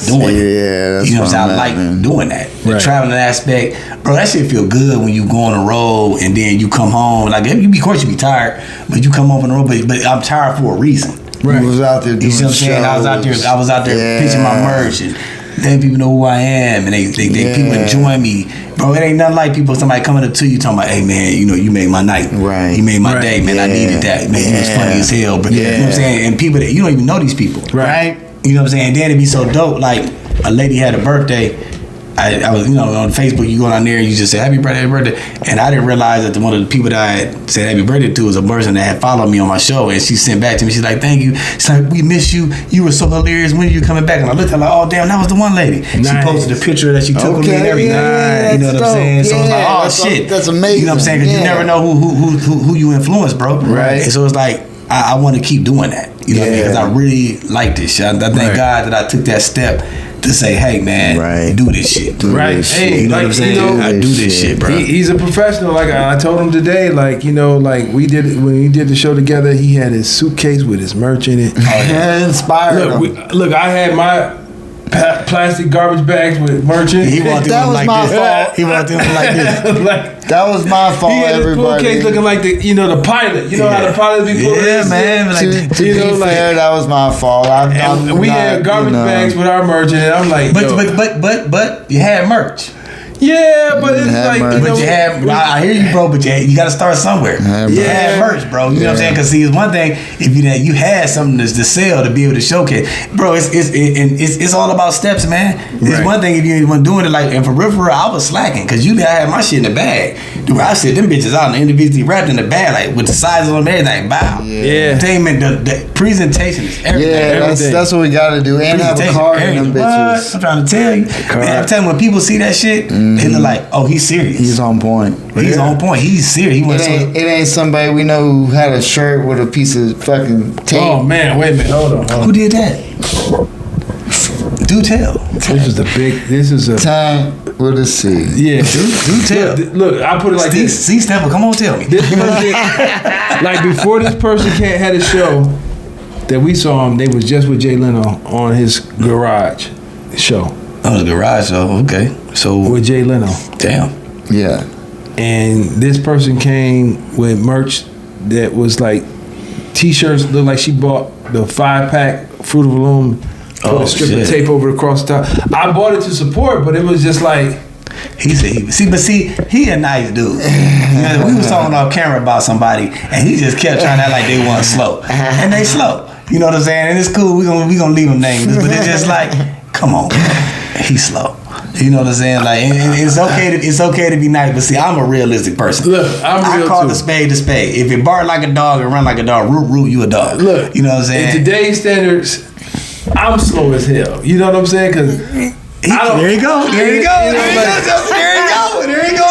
doing it. Yeah, that's you know what I'm saying? I like doing that. The traveling aspect, bro, that shit feel good when you go on the road and then you come home. Like of course you be tired, but you come home on the road. But I'm tired for a reason. Right. You was out there doing you see what I'm saying? I was out there pitching my merch, and letting people know who I am, and they people enjoy me. Bro, it ain't nothing like somebody coming up to you talking about, hey man, you made my night. Right. You made my day, man. I needed that. Man, you was funny as hell. But you know what I'm saying? And people that you don't even know these people. Right. You know what I'm saying? And then it'd be so dope. Like a lady had a birthday. I was, on Facebook, you go down there and you just say, happy birthday. And I didn't realize that one of the people that I had said happy birthday to was a person that had followed me on my show. And she sent back to me, she's like, thank you. She's like, we miss you. You were so hilarious. When are you coming back? And I looked at her like, oh, damn, that was the one lady. Nice. She posted a picture that she took of me and everything. You know what I'm saying? So it's like, oh, shit. That's amazing. You know what I'm saying? Because you never know who you influence, bro. Right. And so it's like, I want to keep doing that. You know what I mean? Because I really like this shit. I thank God that I took that step to say, hey man, do this shit. Hey, you know what I'm saying? I do this shit, bro. He's a professional. Like I told him today, like when we did the show together, he had his suitcase with his merch in it. Inspired. Look, I had my plastic garbage bags with merch in it. He wanted them like this. He wanted them like this. That was my fault. He had his pool case looking like the pilot. You know how the pilot be pulling. Yeah, man. To be fair, that was my fault. We had garbage bags with our merch in it. I'm like, but you had merch. Yeah, but it's like, but you have. I hear you, bro. But you got to start somewhere. You had merch, bro. You know what I'm saying? Because see, it's one thing if you had something to sell to be able to showcase, bro. It's all about steps, man. It's one thing if you ain't doing it like. And for real, I was slacking because I had my shit in the bag. Dude, I sit them bitches out and individually wrapped in the bag, like with the sizes on everything. Bow. Yeah. Entertainment, the presentation is everything. Yeah, that's what we got to do, and have a card in them bitches. I'm trying to tell you. Man, I'm telling you, when people see that shit. They look like, oh, he's serious. He's on point. He's on point. He's serious. It ain't somebody we know who had a shirt with a piece of fucking tape. Oh man, wait a minute, hold on. Who did that? Do tell. This is a Time. We'll just see. Yeah. Do tell. Look, I put it like this. See, Stepper, come on, tell me. This person, like before this person had a show that we saw him, they was just with Jay Leno on his garage show. Oh, the garage show. Okay. So With Jay Leno. damn. Yeah. And this person came with merch that was like t-shirts, looked like she bought the 5-pack Fruit of the Loom, put a strip of tape over across the top. I bought it to support, but it was just like, He said he a nice dude. We was talking off camera about somebody, and he just kept trying to act like they weren't slow, and they slow. You know what I'm saying? And it's cool. We gonna leave him nameless, but it's just like, come on, he's slow. You know what I'm saying? Like, and it's okay to be nice, but see, I'm a realistic person. Look, I call the spade. If it bark like a dog and run like a dog, root, you a dog. Look, you know what I'm saying? In today's standards, I'm slow as hell. You know what I'm saying? Because there you go. There you go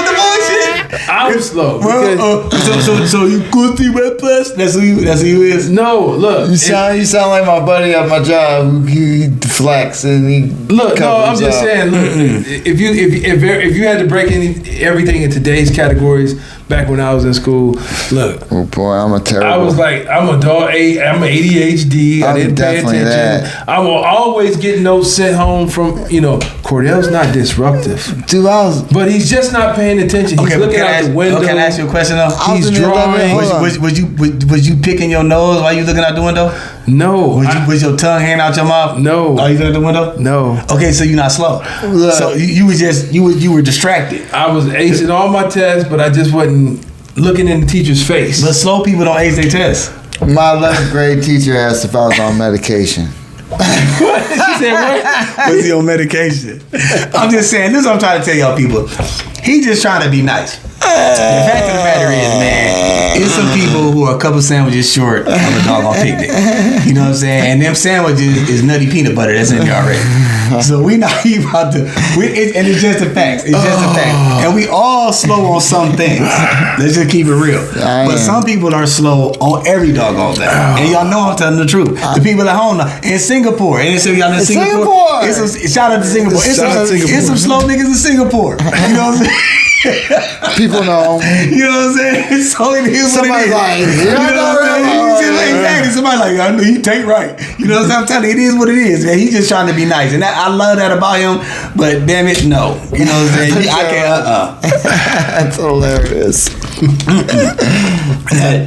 the bullshit. I'm slow. So you cool see Red Plus? That's who you is. No, look. You sound like my buddy at my job who he flex and he Look, no, I'm just saying. Look, if you had to break everything in today's categories, back when I was in school, look. Oh boy, I'm a terrible. I was like, I'm a dog. I'm an ADHD. I didn't pay attention. That. I will always get notes sent home from Cordell's not disruptive, but he's just not paying attention. He's looking out the window. Can I ask you a question though? He's drawing. Was you picking your nose while you looking out the window? No. Was your tongue hanging out your mouth? No. Are you looking out the window? No. Okay, so you're not slow. Look. So you were distracted. I was acing all my tests, but I just wasn't looking in the teacher's face. But slow people don't ace their tests. My 11th grade teacher asked if I was on medication. She said what? Was he on medication? I'm just saying, this is what I'm trying to tell y'all people. He just trying to be nice. The fact of the matter is, man, it's some people who are a couple sandwiches short of a doggone picnic. You know what I'm saying? And them sandwiches is nutty peanut butter that's in there already. So we not even about to, and it's just a fact. It's just a fact. And we all slow on some things. Let's just keep it real. But some people are slow on every doggone thing. And y'all know I'm telling the truth. The people at home in Singapore, and so y'all in Singapore. Shout out to Singapore. It's some slow niggas in Singapore. You know what I'm saying? People know. You know what I'm saying? So it is what it is. Like, you know what I'm saying? Exactly. Somebody like, I know you take right. You know what I'm telling you? It is what it is, man. He's just trying to be nice. And I love that about him, but damn it, no. You know what I'm saying? I can't, That's hilarious.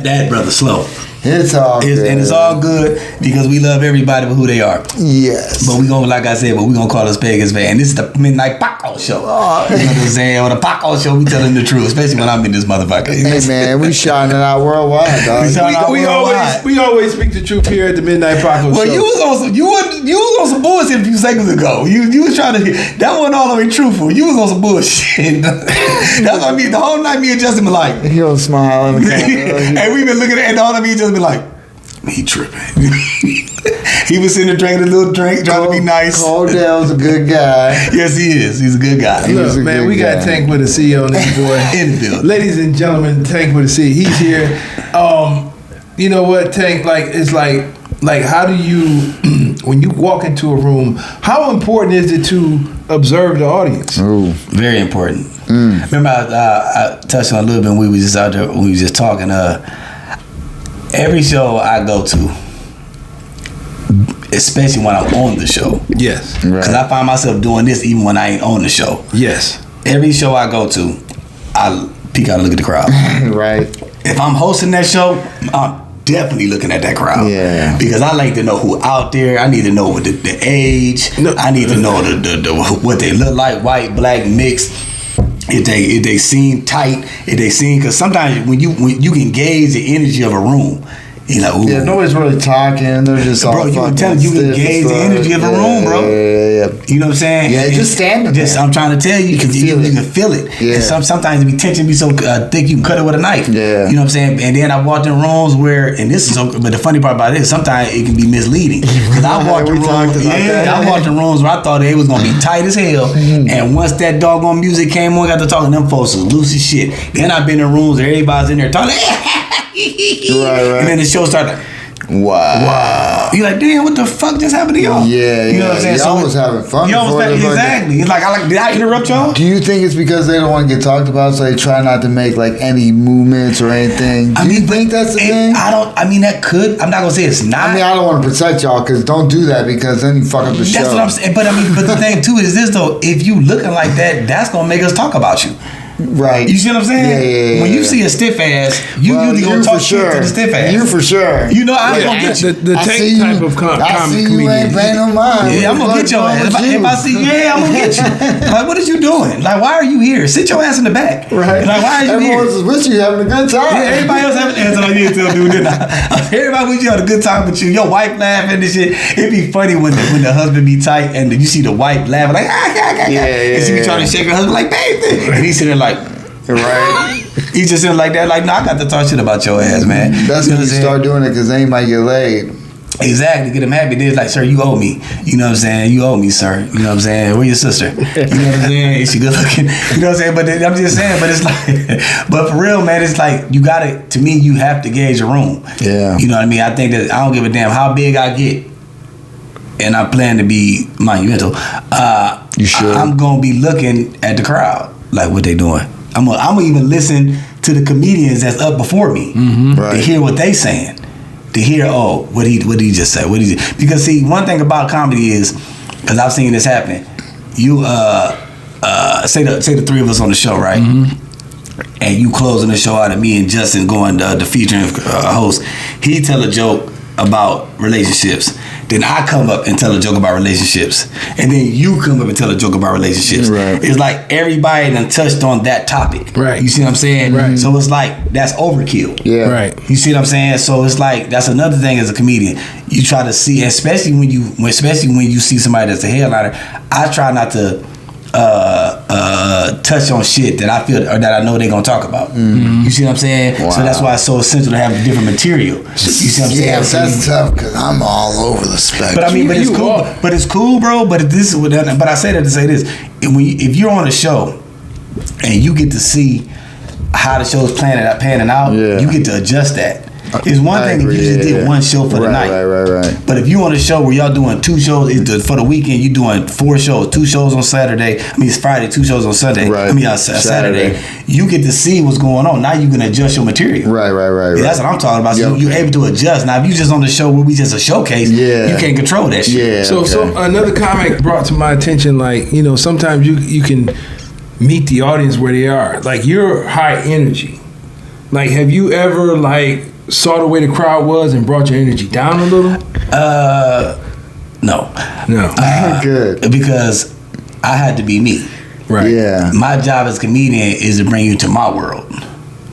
that brother slow. It's all good. And it's all good because we love everybody for who they are. Yes. But we gonna, like I said, we gonna call us Vegas fan. This is the Midnight Paco show. Oh. You know what I'm saying? On the Paco show, we telling the truth, especially when I'm in this motherfucker. Hey man, we shining out worldwide, dog. We always speak the truth here at the Midnight Paco show. Well, you was on some bullshit a few seconds ago. You was trying to, that wasn't all the way truthful. You was on some bullshit. That's what I mean. The whole night me and Justin been like, he don't smile in the camera. And we been looking at the whole night me and Justin been like, he tripping. He was sitting there drinking a little drink, trying to be nice. Cordell's a good guy. Yes, he is. He's a good guy. Look, man, we got Tank with a C on this boy. In the building. Ladies and gentlemen, Tank with a C. He's here. You know what, Tank? It's like how do you, when you walk into a room, how important is it to observe the audience? Ooh. Very important. Remember, I touched on a little bit when we was just out there, when we was just talking. Every show I go to, especially when I'm on the show. Yes. Because I find myself doing this even when I ain't on the show. Yes. Every show I go to, I peek out and look at the crowd. Right. If I'm hosting that show, I'm definitely looking at that crowd. Yeah. Because I like to know who out there. I need to know what the age. No. I need to know the what they look like, white, black, mixed. If they seem tight, if they seem, because sometimes when you can gauge the energy of a room, You like, ooh. Yeah, nobody's really talking. They're just all you can fucking tell you can stiff gauge and the stuff. energy of a room, bro. Yeah. You know what I'm saying? Yeah, just standing there. I'm trying to tell you because you can feel it. Yeah. And sometimes the tension be so thick you can cut it with a knife. Yeah. You know what I'm saying? And then I walked in rooms where, and this is so, but the funny part about it is sometimes it can be misleading. Because I walked in rooms, I walked in rooms where I thought they was gonna be tight as hell, and once that doggone music came on, got to talking, them folks was loose as shit. Then I've been in rooms where everybody's in there talking, right. And then the show started. Wow. You like, damn, what the fuck just happened to y'all? Yeah, you know what I'm saying? Y'all was having fun. Exactly. It's like, did I interrupt y'all? Do you think it's because they don't want to get talked about, so they try not to make like any movements or anything? Do you think that's the thing? That could. I'm not gonna say it's not. I don't want to protect y'all because don't do that because then you fuck up the show. That's what I'm saying. But the thing too is this though: if you looking like that, that's gonna make us talk about you. Right. You see what I'm saying? Yeah. When you see a stiff ass, you usually gonna talk shit to the stiff ass. You for sure. You know, I'm gonna get you. The tank type of comic I see you ain't paying no mind. Yeah, I'm gonna get your ass. If I see, I'm gonna get you. Like, what is you doing? Like, why are you here? Sit your ass in the back. Right. Like, why are you here? Everyone's with you having a good time. Yeah, everybody else having an answer like you too, dude. Everybody with you having a good time with you. Your wife laughing and shit. It'd be funny when the husband be tight and you see the wife laughing like and she be trying to shake her husband like baby, and he's sitting there like. Right. He just in like that, like, no, I got to talk shit about your ass, man. That's when you start doing it because they might get laid. Exactly, get him happy. Then it's like, sir, you owe me. You know what I'm saying? You owe me, sir. You know what I'm saying? Where your sister? You know what I'm saying? Is she good looking? You know what I'm saying? But I'm just saying, but it's like, but for real, man, it's like, you gotta, to me, you have to gauge a room. Yeah. You know what I mean? I think that I don't give a damn how big I get. And I plan to be monumental. You should. I'm gonna be looking at the crowd, like what they doing. I'm gonna even listen to the comedians that's up before me to hear what they saying. To hear, what did he just say? Because see, one thing about comedy is, because I've seen this happen. You say the three of us on the show, right? And you closing the show out of me and Justin going the featuring host. He tell a joke about relationships. Then I come up and tell a joke about relationships. And then you come up and tell a joke about relationships. Right. It's like everybody done touched on that topic. Right. You see what I'm saying? Right. So it's like, that's overkill. Yeah. Right. You see what I'm saying? So it's like, that's another thing as a comedian. You try to see, especially when you see somebody that's a headliner, I try not to touch on shit that I feel or that I know they're gonna talk about. You see what I'm saying? Wow. So that's why it's so essential to have different material. You see what I'm saying? Yeah, that's tough because I'm all over the spectrum. But I mean, but it's cool. But it's cool, bro. But I say that to say this: if you're on a show and you get to see how the show's panning out, you get to adjust that. It's one thing if you just did one show for the night. Right. But if you on a show where y'all doing 2 shows for the weekend, you doing 4 shows, 2 shows on Saturday. I mean, it's Friday, 2 shows on Sunday. Right. I mean, Saturday. You get to see what's going on. Now you can adjust your material. Right. That's what I'm talking about. So you're able to adjust. Now, if you just on the show where we just a showcase, you can't control that shit. Yeah. So another comic brought to my attention, like, you know, sometimes you can meet the audience where they are. Like, you're high energy. Like, have you ever saw the way the crowd was and brought your energy down a little? No. Good. Because I had to be me. Right. Yeah. My job as a comedian is to bring you to my world.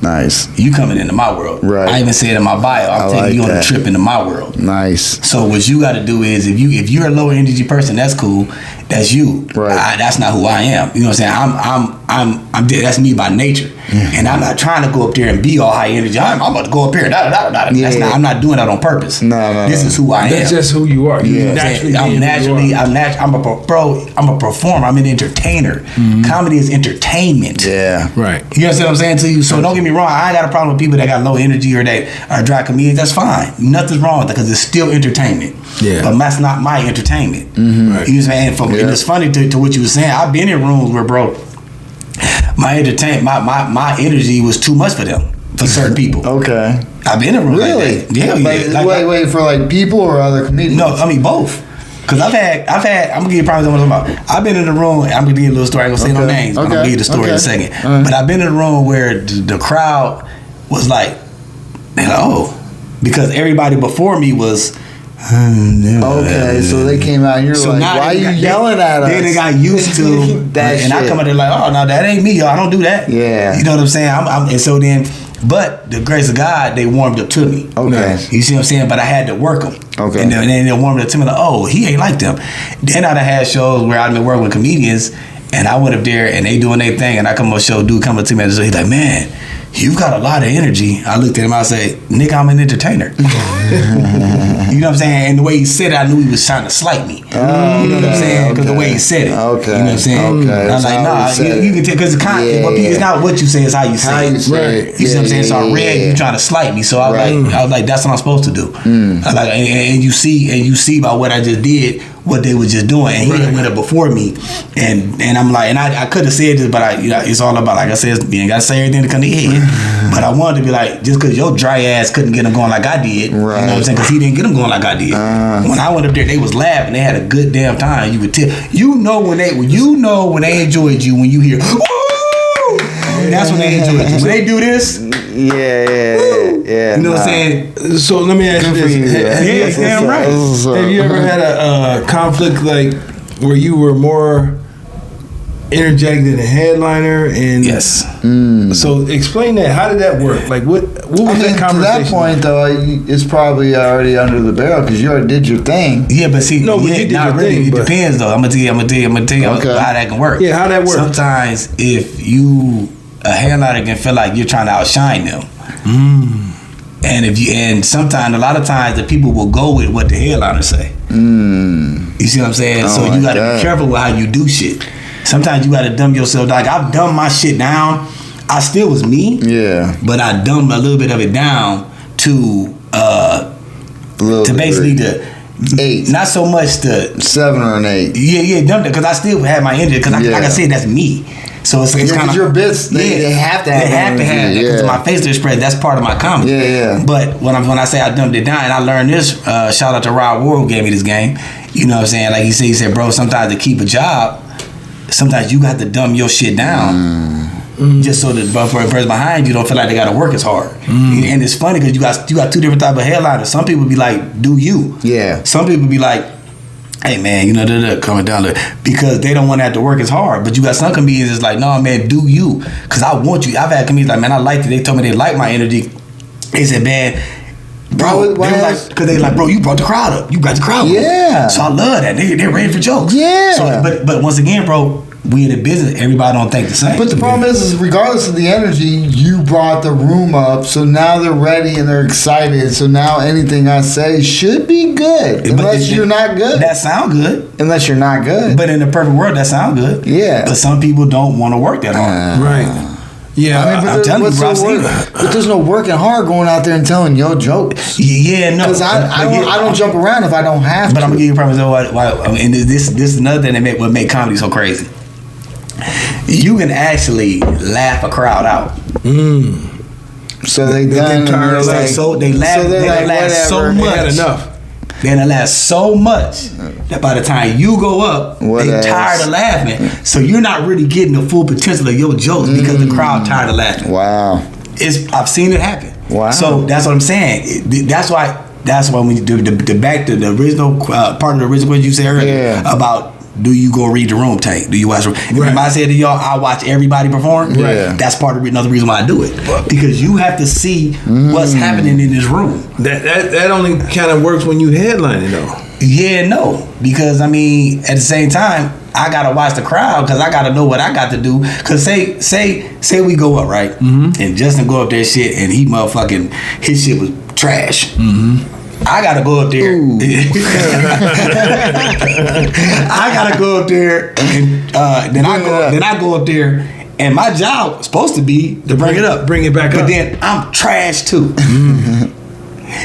Nice. You coming into my world. Right. I even said in my bio, I'm taking you on a trip into my world. Nice. So what you got to do is, if you're a lower energy person, that's cool. That's you. Right. That's not who I am. You know what I'm saying? I'm that's me by nature. And I'm not trying to go up there and be all high energy. I'm about to go up here. I'm not doing that on purpose. No. This is who I am. That's just who you are. I'm a performer. I'm an entertainer. Comedy is entertainment. Yeah. Right. You understand what I'm saying to you? So don't get me wrong. I ain't got a problem with people that got low energy or that are dry comedians. That's fine. Nothing's wrong with that because it's still entertainment. Yeah. But that's not my entertainment. Right. You know what I'm saying? And it's funny to what you were saying. I've been in rooms where, bro, my energy was too much for them, for certain people. Okay. I've been in rooms Really? like that. Yeah. Wait, for people or other comedians? No, I mean both. Cause I've had. I'm gonna give you probably what I'm talking about. I've been in the room. I'm gonna give you a little story. I ain't gonna say no names. But I'm gonna give you the story in a second. Right. But I've been in a room where the crowd was like, because everybody before me was. Okay, so they came out and you're like, why are you yelling at us? Then they got used to that and shit. I come out there like, oh no, that ain't me, y'all. I don't do that. Yeah. You know what I'm saying? And so then But the grace of God, they warmed up to me. Okay. You see what I'm saying? But I had to work them. Okay. And then they warmed up to me like, oh, he ain't like them. Then I'd have had shows where I'd been working with comedians, and I went up there and they doing their thing, and I come on show, dude come up to me and he's like, man, you've got a lot of energy. I looked at him, I said, nigga, I'm an entertainer. You know what I'm saying? And the way he said it, I knew he was trying to slight me. You know what I'm saying? Because the way he said it. Okay. You know what I'm saying? Okay. I was like, nah, you can tell, because it's not what you say, it's how you say it. You say it. You see what I'm saying? So I read you trying to slight me. So I was like, that's what I'm supposed to do. I was like, and you see by what I just did, what they were just doing, and he went up before me, and I'm like, and I could have said this, but it's all about, like I said, you ain't gotta say everything to come to your head. But I wanted to be like, just because your dry ass couldn't get him going like I did, you know what I'm saying? Because he didn't get him going like I did. When I went up there, they was laughing, they had a good damn time. You could tell, when they enjoyed you when you hear, woo! That's when they enjoyed you. When they do this, yeah. You know what I'm saying? So let me ask you this. Damn right. Have you ever had a conflict like where you were more interjected than a headliner? And yes. So explain that. How did that work? Like what was that conversation? To that point though, it's probably already under the barrel because you already did your thing. Yeah, but see, you did not your really. thing, It depends though. I'm gonna tell you how that can work. Yeah, how that works. Sometimes if a headliner can feel like you're trying to outshine them. And sometimes, a lot of times, the people will go with what the headliner say. You see what I'm saying? So you gotta be careful with how you do shit. Sometimes you gotta dumb yourself. Like I've dumbed my shit down. I still was me. Yeah. But I dumbed a little bit of it down to basically the 8. Not so much the 7 or an 8. Yeah, dumped it because I still had my energy. Because like I said, that's me. So it's kind of your bits. They have to have. They have to have that because my facial expression. That's part of my comedy. Yeah. But when I say I dumbed it down, and I learned this. Shout out to Rob Ward who gave me this game. You know what I'm saying? Like he said, bro. Sometimes to keep a job, sometimes you got to dumb your shit down. Just so that for the person behind you don't feel like they got to work as hard. And it's funny because you got two different type of headliners. Some people be like, do you? Yeah. Some people be like, hey man, coming down there because they don't want to have to work as hard. But you got some comedians that's like, no man, do you? Because I want you. I've had comedians like, man, I liked it. They told me they liked my energy. They said, man, bro, because they like, bro, you brought the crowd up. You got the crowd up. Yeah. So I love that. They're ready for jokes. Yeah. So, but once again, bro, we in the business, everybody don't think the same. But the problem is regardless of the energy, you brought the room up, so now they're ready and they're excited. So now anything I say should be good, unless you're not good. That sound good. Unless you're not good. But in the perfect world, that sound good. Yeah. But some people don't want to work that hard. Right. Yeah, I'm telling you, bro. But there's no working hard going out there and telling your jokes. Yeah, no. Because I don't jump around if I don't have to. But I'm gonna give you a premise. And this is another thing that what make comedy so crazy. You can actually laugh a crowd out. So they done. They laugh so much. They had enough. They last so much that by the time you go up, they tired of laughing. So you're not really getting the full potential of your jokes because the crowd tired of laughing. Wow. I've seen it happen. Wow. So that's what I'm saying. That's why when you do the back to the original part of the original question you said earlier about do you go read the room tape? Do you watch? Remember I said to y'all, I watch everybody perform. Right. That's part of another reason why I do it because you have to see what's happening in this room. That only kind of works when you headlining though. Yeah, no, because I mean at the same time I gotta watch the crowd because I gotta know what I got to do. Because say we go up right, and Justin go up there shit and his shit was trash. I gotta go up there. I gotta go up there, and then I go up there, and my job was supposed to be to bring it up, bring it back up. But then I'm trash too.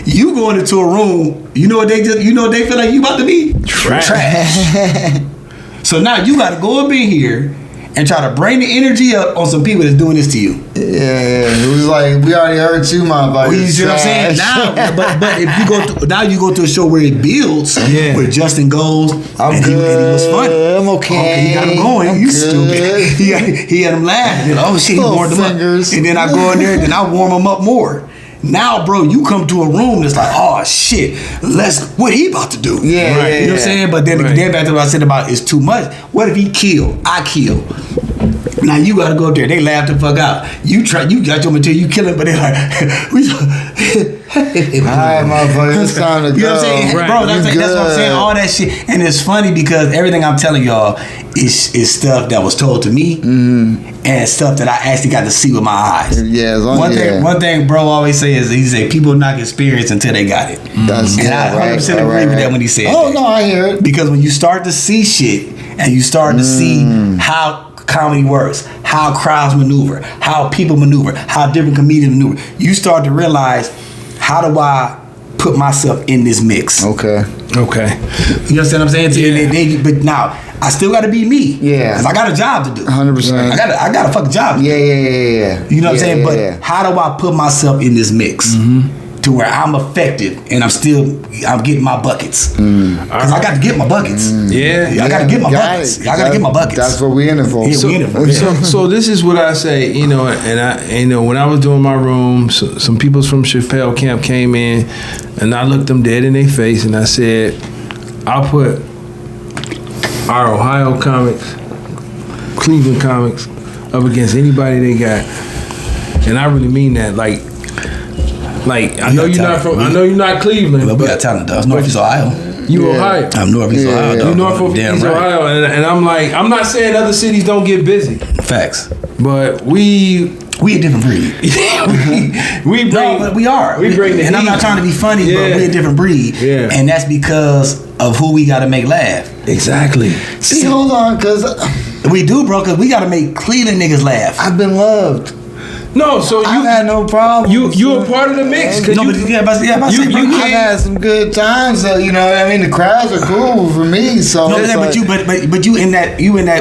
You going into a room, you know what they feel like you about to be trash. So now you gotta go up in here and try to bring the energy up on some people that's doing this to you. Yeah, it was like we already heard you, motherfucker. You see what I'm saying? Now, but if you go to a show where it builds, where Justin goes, and he was funny. I'm okay. He got him going. You stupid. He had him laughing. Oh shit, he warmed him up. And then I go in there, and then I warm him up more. Now, bro, you come to a room that's like, oh shit, what he about to do? Yeah, right. You know what I'm saying? But then back to what I said about it's too much. What if he kill? I kill. Now you gotta go up there. They laugh the fuck out. You got your material, you kill it, but they like, alright, motherfucker, it's time to go. You know what I'm saying? Right. Bro, that's what I'm saying. All that shit. And it's funny because everything I'm telling y'all is stuff that was told to me and stuff that I actually got to see with my eyes. Yeah, One thing bro always say is he say people knock experience until they got it. That's and I 100% agree with that when he said that. Oh no, I hear it. Because when you start to see shit and you start to see how comedy works, how crowds maneuver, how people maneuver, how different comedians maneuver, you start to realize, how do I put myself in this mix? Okay. You understand what I'm saying? Yeah. But now I still got to be me. Yeah. Because I got a job to do. 100%. I got a fucking job to do. Yeah. You know what I'm saying? But how do I put myself in this mix to where I'm effective and I'm getting my buckets? Because I got to get my buckets. Yeah. I got to get my buckets. I got to get my buckets. That's what we in it for. Yeah, we in it for. So this is what I say, and when I was doing my room, some people from Chappelle camp came in, and I looked them dead in their face, and I said, I'll put our Ohio comics, Cleveland comics, up against anybody they got, and I really mean that. Like I know you're not Cleveland, But we got talent though. It's Northeast Ohio. You Ohio. I'm Northeast Ohio. Though. You Northeast Ohio, and I'm like, I'm not saying other cities don't get busy. Facts. But we a different breed. we bring, no, but we are. We bring the and I'm heat. not trying to be funny, but we a different breed. Yeah. And that's because of who we got to make laugh. Exactly. See, hold on, because We do, bro, because we got to make Cleveland niggas laugh. I've been loved. No, so I've had no problem. You a part of the mix. No, but I've had some good times. So, you know what I mean? The crowds are cool for me. So no, it's like, but you in that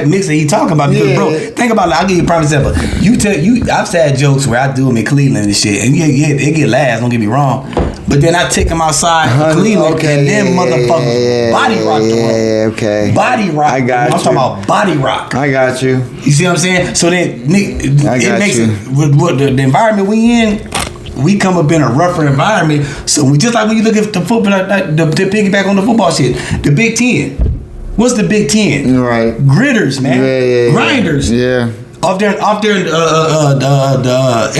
mix that he talking about. Because bro, think about it. I'll give you a prime example. I've said jokes where I do them in Cleveland and shit, and it get laughs. Don't get me wrong. But then I take them outside Cleveland, and then motherfuckers body rock the room. Okay. Body rock. I got I'm you. talking about body rock. I got you. You see what I'm saying? So then it makes you. it with the environment we in. We come up in a rougher environment. So we just like when you look at the football, like the piggyback on the football shit. The Big Ten. What's the Big Ten? Right. Gritters, man. Yeah. Grinders. Yeah. Off there, the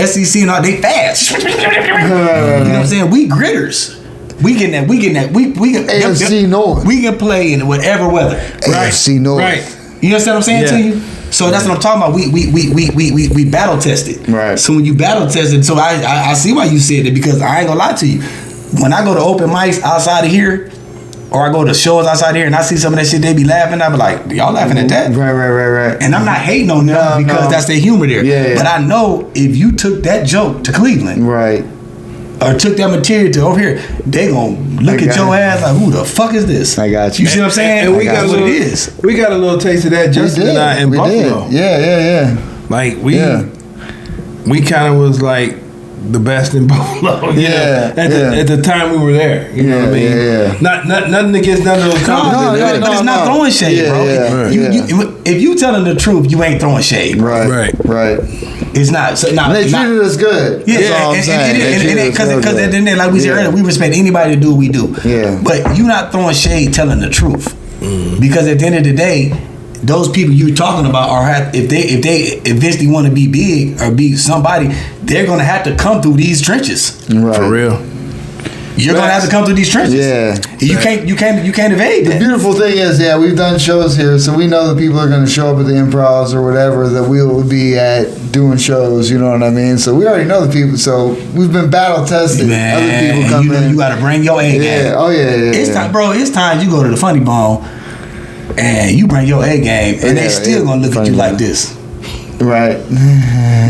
SEC and all, they fast. You know what I'm saying? We gritters. We getting that. AFC North. We can play in whatever weather. Right. AFC North. Right. You understand what I'm saying Yeah. to you? So that's what I'm talking about. We battle tested. Right. So when you battle tested, so I see why you said it, because I ain't gonna lie to you. When I go to open mics outside of here, or I go to shows outside here and I see some of that shit, they be laughing. I be like, y'all laughing at that? Right. And I'm not hating on them because that's their humor there. Yeah. But I know if you took that joke to Cleveland Right. or took that material to over here, they gonna look at your ass like, who the fuck is this? I got you. You see what I'm saying? And we got That's a what little, it is. We got a little taste of that Justin and I in we Buffalo. Did. Yeah. Like we kind of was like the best in Buffalo. At the time we were there. You know what I mean? Yeah. Nothing against none of those companies. But it's not throwing shade, bro. If you telling the truth, you ain't throwing shade, bro. Right. It's not. So, They treated us good. Yeah, That's all I'm saying. because at the end of the day, like we said earlier, we respect anybody to do what we do. Yeah. But you not throwing shade, telling the truth, because at the end of the day, those people you're talking about if they eventually want to be big or be somebody, they're gonna have to come through these trenches. Right. For real. You're gonna have to come through these trenches. Yeah. You can't evade The that. beautiful thing is, we've done shows here, so we know that people are going to show up at the improvs or whatever that we will be at doing shows. You know what I mean? So we already know the people. So we've been battle tested. Man, Other people come you know in. you gotta bring your A game. Yeah. Oh yeah. It's time, bro. It's time you go to the Funny Bone and you bring your A game, and they still gonna look at you like this. Right.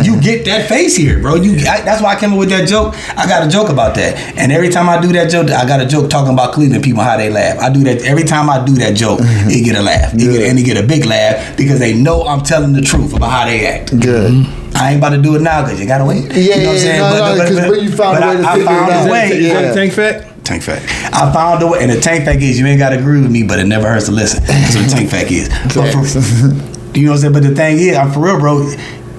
You get that face here, bro. That's why I came up with that joke. I got a joke about that, and every time I do that joke, I got a joke talking about Cleveland people, how they laugh. I do that every time I do that joke. It get a laugh, and they get a big laugh because they know I'm telling the truth about how they act. Good. I ain't about to do it now because you gotta wait. Yeah, you know what I'm saying? because when you found a way to figure it out. Is that a tank fact? Tank fact. I found a way, and the tank fact is you ain't gotta agree with me, but it never hurts to listen. That's what the tank fact is. But you know what I'm saying? But the thing is, I'm for real, bro.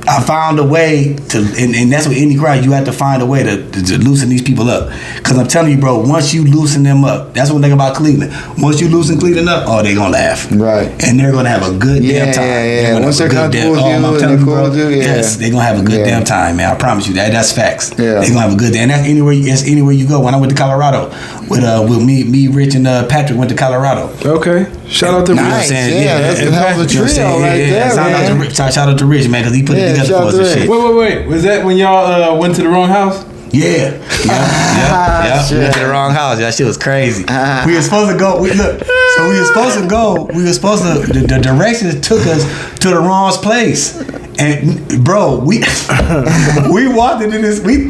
I found a way to, and that's what any crowd, you have to find a way to loosen these people up. Because I'm telling you, bro, once you loosen them up, that's one thing about Cleveland. Once you loosen Cleveland up, oh, they're going to laugh. Right. And they're going to have a good damn time. Yeah. Once they're comfortable with you I'm telling you, bro, yeah. yes, they're going to have a good damn time, man. I promise you that. That's facts. Yeah. They're going to have a good day. And that's anywhere you go. When I went to Colorado, with me, Rich, and Patrick went to Colorado. Okay. Shout out to Nice. Rich. Yeah, that's a hell of a trio right there, man. Shout out to Rich, man, because he put it together for us and shit. Wait. Was that when y'all went to the wrong house? Yeah. We went to the wrong house. That shit was crazy. We were supposed to go. We were supposed to. The directions took us to the wrong place. And bro, we walked into this. We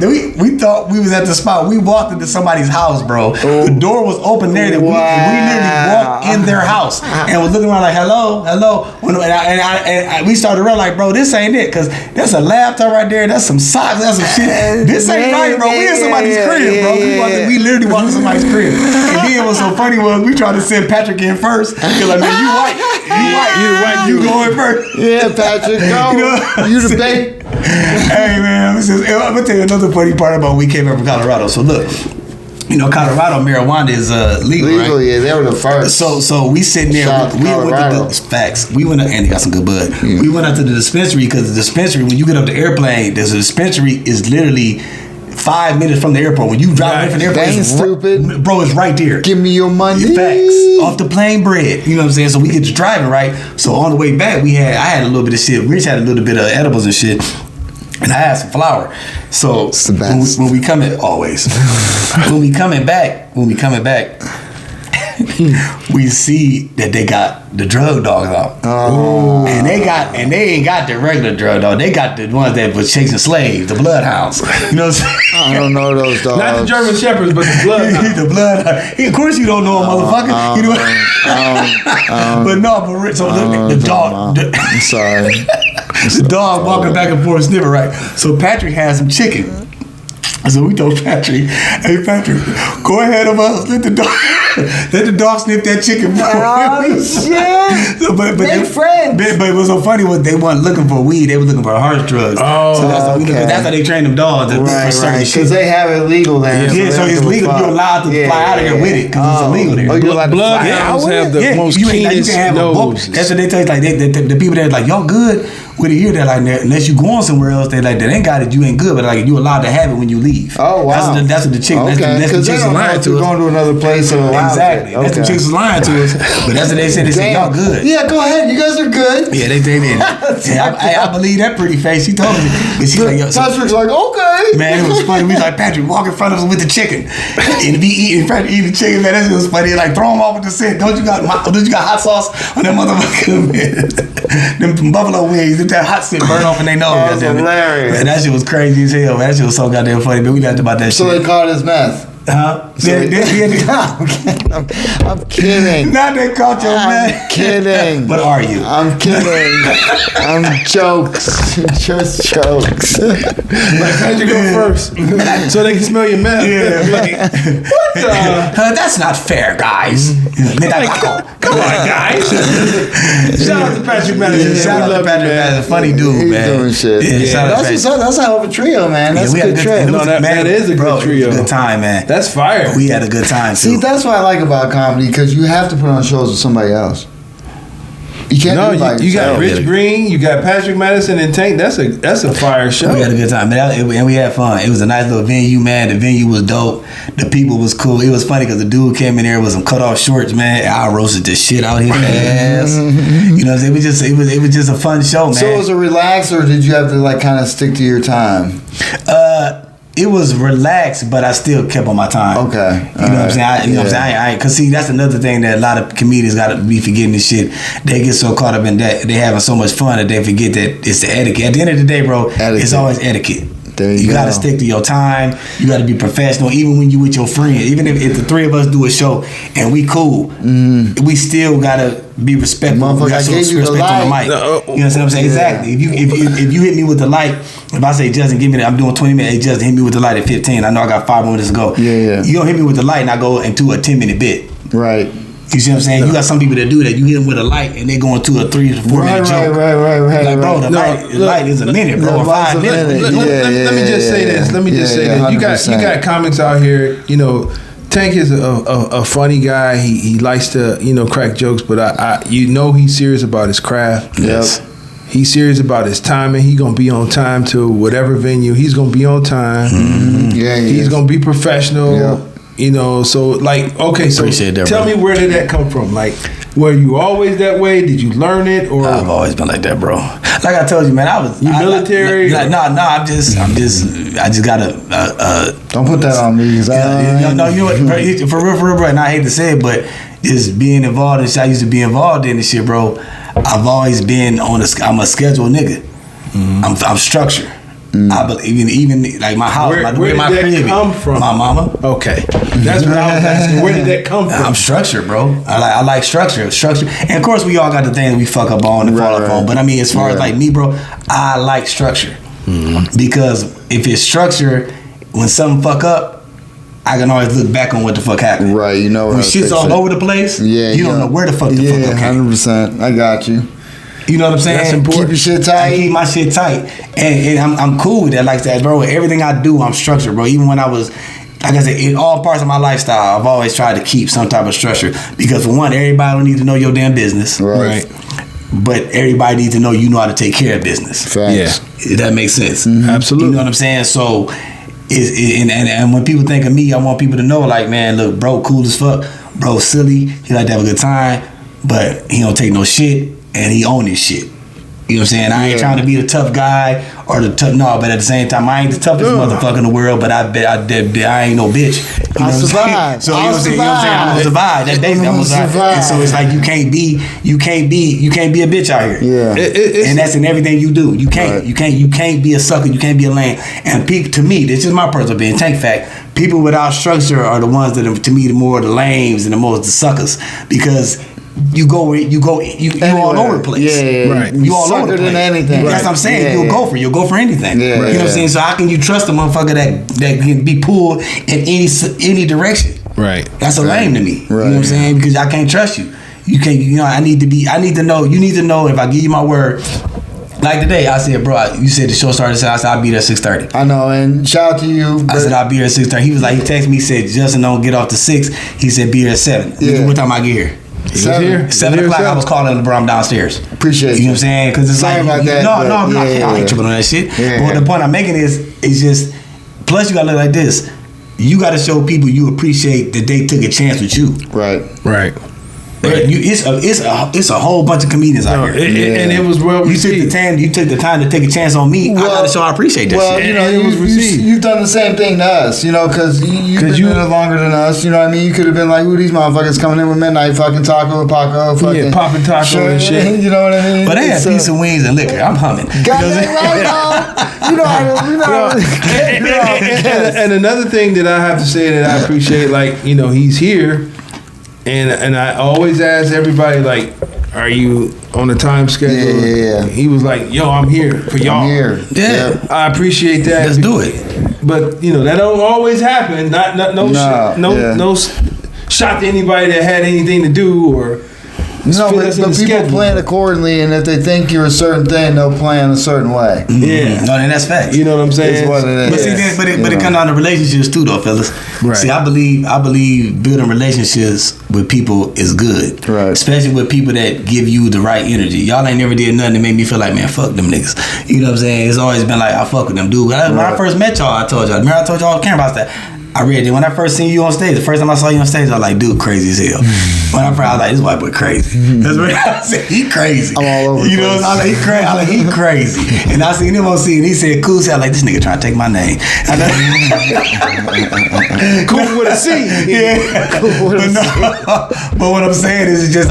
thought we was at the spot. We walked into somebody's house, bro. The door was open there. That we literally walked in their house and was looking around like, hello. And we started around like, bro, this ain't it, because that's a laptop right there. That's some socks. That's some shit. This ain't right, bro. We in somebody's crib, bro. We literally walked in somebody's crib. And then what's so funny was we tried to send Patrick in first because I mean, you white. You going first. Yeah, Patrick, go. You the bait. Hey man, I'm gonna tell you another funny part about when we came here from Colorado. So look, Colorado marijuana is legal, right? Yeah, they were the first. So we sitting there. We went to the facts. We went up, and they got some good bud. Yeah. We went out to the dispensary because the dispensary, when you get off the airplane, there's a dispensary is literally 5 minutes from the airport. When you drive away from the airport, it's stupid, bro. It's right there. Give me your money. Facts off the plane bread. You know what I'm saying? So we get to driving, right? So on the way back, I had a little bit of shit. Rich had a little bit of edibles and shit. And I had some flour. So when we coming back, we see that they got the drug dogs out. Oh. And they ain't got the regular drug dog. They got the ones that was chasing slaves, the bloodhounds. You know what I'm saying? I don't know those dogs. Not the German shepherds, but the bloodhounds. The bloodhound. Of course you don't know a motherfucker. You know. But no, so the dog. I'm sorry. The dog walking back and forth sniffing, right? So Patrick had some chicken. So we told Patrick, hey Patrick, go ahead of us. Let the dog sniff that chicken. Oh shit! So, but they friends. But what's so funny was they weren't looking for weed; they were looking for harsh drugs. Oh, so that's how they train them dogs. Right. Because they have it legal there. Yeah, so it's legal. You're allowed to fly out of here with it because it's illegal there. Oh, you're allowed to fly out. Have the most keenest noses. That's what they tell you. Like the people that like y'all good. With it here, they're like, unless you going somewhere else, they like, they ain't got it, you ain't good, but like, you allowed to have it when you leave. Oh, wow. That's what the chick, okay. that's the chicks is lying to us. Going to another place. Exactly. That's the chicks is lying to us. But that's what they said. They said, y'all good. Yeah, go ahead. You guys are good. Yeah, they did. I believe that pretty face. She told me. She's like, Patrick's like, okay. Man, it was funny. We like, Patrick, walk in front of us with the chicken. And be eating the chicken, man. That was funny. Like, throw them off with the scent. Don't you got hot sauce on that motherfucker, man? Them buffalo wings, that hot scent burn off in their nose. That's hilarious. Man, that shit was crazy as hell. Man, that shit was so goddamn funny. But we laughed about that shit. So they caught his meth. Huh? I'm kidding. Now they caught your man. I'm kidding. What are you? I'm kidding. I'm jokes. Just jokes. Like, how'd you go first? So they can smell your mouth. Yeah. Like, what the? That's not fair, guys. Midnight Paco. Come on, guys. Shout out to Patrick Madison. Shout out to Patrick Madison. Funny dude, man. He's doing shit. Yeah, that's a hell of a trio, man. That's a good trio. No, that is a good trio. It was a good time, man. That's fire. We had a good time, too. See, that's what I like about comedy, because you have to put on shows with somebody else. You can't do it by you got Rich Green, you got Patrick Madison and Tank. That's a fire show. We had a good time, and we had fun. It was a nice little venue, man. The venue was dope. The people was cool. It was funny because the dude came in there with some cut off shorts, man. I roasted the shit out his ass. You know, it was just a fun show, man. So it was a relax, or did you have to like kind of stick to your time? It was relaxed, but I still kept on my time. Okay. You know what I'm saying? What I'm saying? Cause see, that's another thing that a lot of comedians gotta be forgetting this shit. They get so caught up in that, they having so much fun that they forget that it's the etiquette. At the end of the day, bro, it's always etiquette. You gotta stick to your time. You gotta be professional, even when you with your friend. Even if the three of us do a show and we cool, we still gotta be respectful. We gotta show respect on the mic. You know what I'm saying? Exactly. If you hit me with the light, if I say, Justin, I'm doing 20 minutes. Hey, Justin, hit me with the light at 15. I know I got 5 minutes to go. Yeah. You don't hit me with the light and I go into a 10-minute bit. Right. You see what I'm saying? No. You got some people that do that. You hit them with a light and they go into a 3 to 4 minute joke. Right. Like, bro, the light is a minute, bro. No, 5 minutes. Let me just say this. You got comics out here. You know, Tank is a funny guy. He likes to crack jokes, but he's serious about his craft. Yes. He's serious about his timing. He's gonna be on time to whatever venue. He's gonna be on time. Mm-hmm. Yeah, he's gonna be professional. Yeah. So like, okay, so that, tell me, where did that come from? Like, were you always that way? Did you learn it, or I've always been like that, bro? Like I told you, man, military. No, I just gotta. Don't put that on me. No, you know what? For real, bro. And I hate to say it, but just being involved in shit, I used to be involved in this shit, bro. I've always been I'm a scheduled nigga. Mm-hmm. I'm structured. I believe even like my house, where did my that come from? My mama. Okay, that's what I was asking. Where did that come from? I'm structured, bro. I like structure, and of course we all got the things we fuck up on and fall up on. But I mean, as far as like me, bro, I like structure because if it's structure, when something fuck up, I can always look back on what the fuck happened. Right, you know. When shit's all over the place, you don't know where the fuck the fuck okay. 100%. I got you. You know what I'm saying? That's important. Keep your shit tight. I keep my shit tight, and I'm cool with that. Like that, bro. Everything I do, I'm structured, bro. Even when I was, like I said, in all parts of my lifestyle, I've always tried to keep some type of structure because for one, everybody don't need to know your damn business, right? But everybody needs to know you know how to take care of business. Facts. Yeah, that makes sense. Mm-hmm. Absolutely. You know what I'm saying? So, and when people think of me, I want people to know, like, man, look, bro, cool as fuck, bro, silly. He like to have a good time, but he don't take no shit. And he own his shit. You know what I'm saying? I ain't trying to be the tough guy or the tough. No, but at the same time, I ain't the toughest motherfucker in the world. But I ain't no bitch. You know I'll survive. So you know what I'm saying? I'm gonna survive. That basically I'm gonna survive. And so it's like you can't be a bitch out here. Yeah. And that's in everything you do. You can't. Right. You can't be a sucker. You can't be a lame. And people, to me, this is my personal opinion. Tank fact. People without structure are the ones that are, to me, the more the lames and the most the suckers because. You all over the place. Yeah. Right. You all over the place. Than anything. That's what I'm saying. You'll go for anything. Yeah. You know what I'm saying? So how can you trust a motherfucker that can be pulled in any direction? Right. That's a lame to me. Right. You know what I'm saying? Because I can't trust you. You can't. I need to know. You need to know if I give you my word. Like today, I said, bro, you said the show started at 6:00. I said, I'll be there at 6:30. I know, and shout out to you. I said, I'll be here at 6:30. He was like, he texted me, he said, Justin, don't get off to 6. He said, be here at 7. Yeah. What time I get here? 7 o'clock. I was calling the bro. I'm downstairs. Appreciate you know what I'm saying? Because it's sorry like about that, I ain't tripping on that shit. Yeah. But the point I'm making is just plus you gotta look like this. You gotta show people you appreciate that they took a chance with you. Right. It's a whole bunch of comedians out here. And it was well received. You took the time to take a chance on me. Well, I gotta show I appreciate that well, shit. you know, it was received. You've done the same thing to us, you know, because you've been in it longer than us. You know what I mean? You could have been like, who these motherfuckers coming in with Midnight fucking Taco, Paco, fucking popping taco and shit. You know what I mean? But they had piece of wings and liquor. I'm humming. Goddamn right, dog. You know how to. And another thing that I have to say that I appreciate, like, he's here. And I always ask everybody, like, are you on a time schedule? Yeah. He was like, yo, I'm here for y'all. I'm here. Yeah. I appreciate that. Let's do it. But, that don't always happen. No shot to anybody that had anything to do or... No, but people plan accordingly, and if they think you're a certain thing, they'll plan a certain way. Yeah. No, and that's facts. You know what I'm saying? It's what it is. But see, but it comes down to relationships too, though, fellas. Right. See, I believe building relationships with people is good. Right. Especially with people that give you the right energy. Y'all ain't never did nothing that made me feel like, man, fuck them niggas. You know what I'm saying? It's always been like, I fuck with them, dude. When I first met y'all, I told y'all. Remember I told y'all on camera, I said, I read it. When I first seen you on stage, the first time I saw you on stage, I was like, dude, crazy as hell. When I was like, this white boy crazy. That's what I said, he crazy. I'm all over. You know what I'm saying? I was like, he crazy. And I seen him on scene, and he said, cool. So I was like, this nigga trying to take my name. Cool with a C. Yeah. But what I'm saying is, it's just,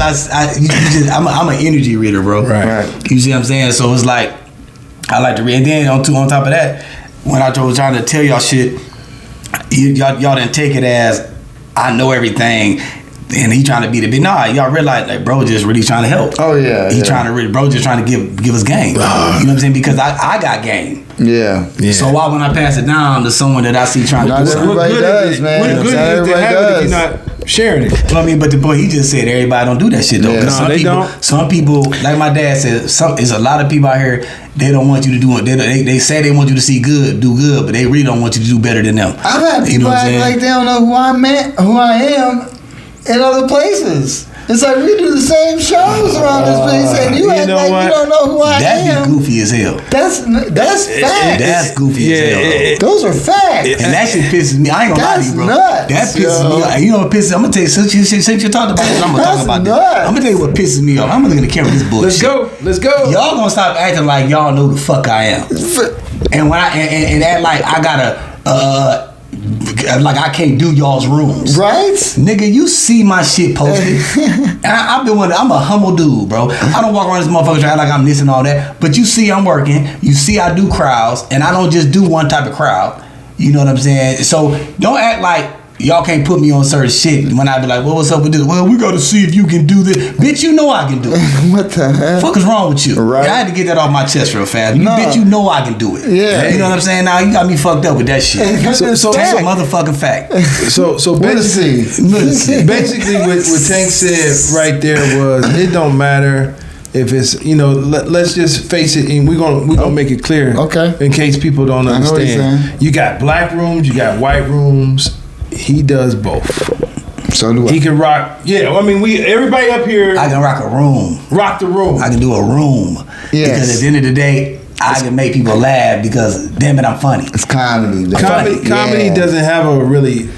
I'm an energy reader, bro. Right. You see what I'm saying? So it's like, I like to read. And then on top of that, when I was trying to tell y'all shit, y'all didn't take it as I know everything and he trying to be the big. Nah, y'all realize like bro just really trying to help. Oh yeah. Trying to bro just trying to give us game. You know what I'm saying? Because I got game. Yeah. So why when I pass it down to someone that I see trying to do something? Everybody does, man. What good is it to have it if you're not sharing it. Well, I mean, but the boy, he just said everybody don't do that shit though. Yeah. No, they don't. Some people, like my dad said, there's a lot of people out here. They don't want you to do it. They say they want you to do good, but they really don't want you to do better than them. I've had people act like they don't know who I am in other places. It's like we do the same shows around this place, and you act like you don't know who I am. That'd be goofy as hell. That's facts. That's goofy as hell. Those are facts. And that shit pisses me. I ain't gonna lie to you, bro. Nuts, that pisses me off. You know what pisses? I'm gonna tell you since you talked about this, I'm gonna talk about this. I'm gonna tell you what pisses me off. I'm gonna look at the camera. This bullshit. Let's go. Y'all gonna stop acting like y'all know the fuck I am, and when and act like I gotta like I can't do y'all's rooms, right? Nigga, you see my shit posted, and I'm a humble dude, bro. I don't walk around this motherfucker trying like I'm this and all that, but you see I'm working. You see I do crowds, and I don't just do one type of crowd. You know what I'm saying? So don't act like y'all can't put me on certain shit when I be like, well, what's up with this? Well, we got to see if you can do this. Bitch, you know I can do it. What the hell? Fuck is wrong with you? Right. I had to get that off my chest real fast. Bitch, you know I can do it. Yeah. You know what I'm saying? Now you got me fucked up with that shit. So That's a motherfucking fact. So basically what Tank said right there was it don't matter if it's let's just face it and we're gonna make it clear. Okay. In case people don't understand. You got black rooms, you got white rooms. He does both. So do I. He can rock. Yeah, I mean everybody up here. I can rock a room. Rock the room. I can do a room. Yes. Because at the end of the day, I can make people laugh because damn it, I'm funny. It's comedy. Comedy doesn't have a really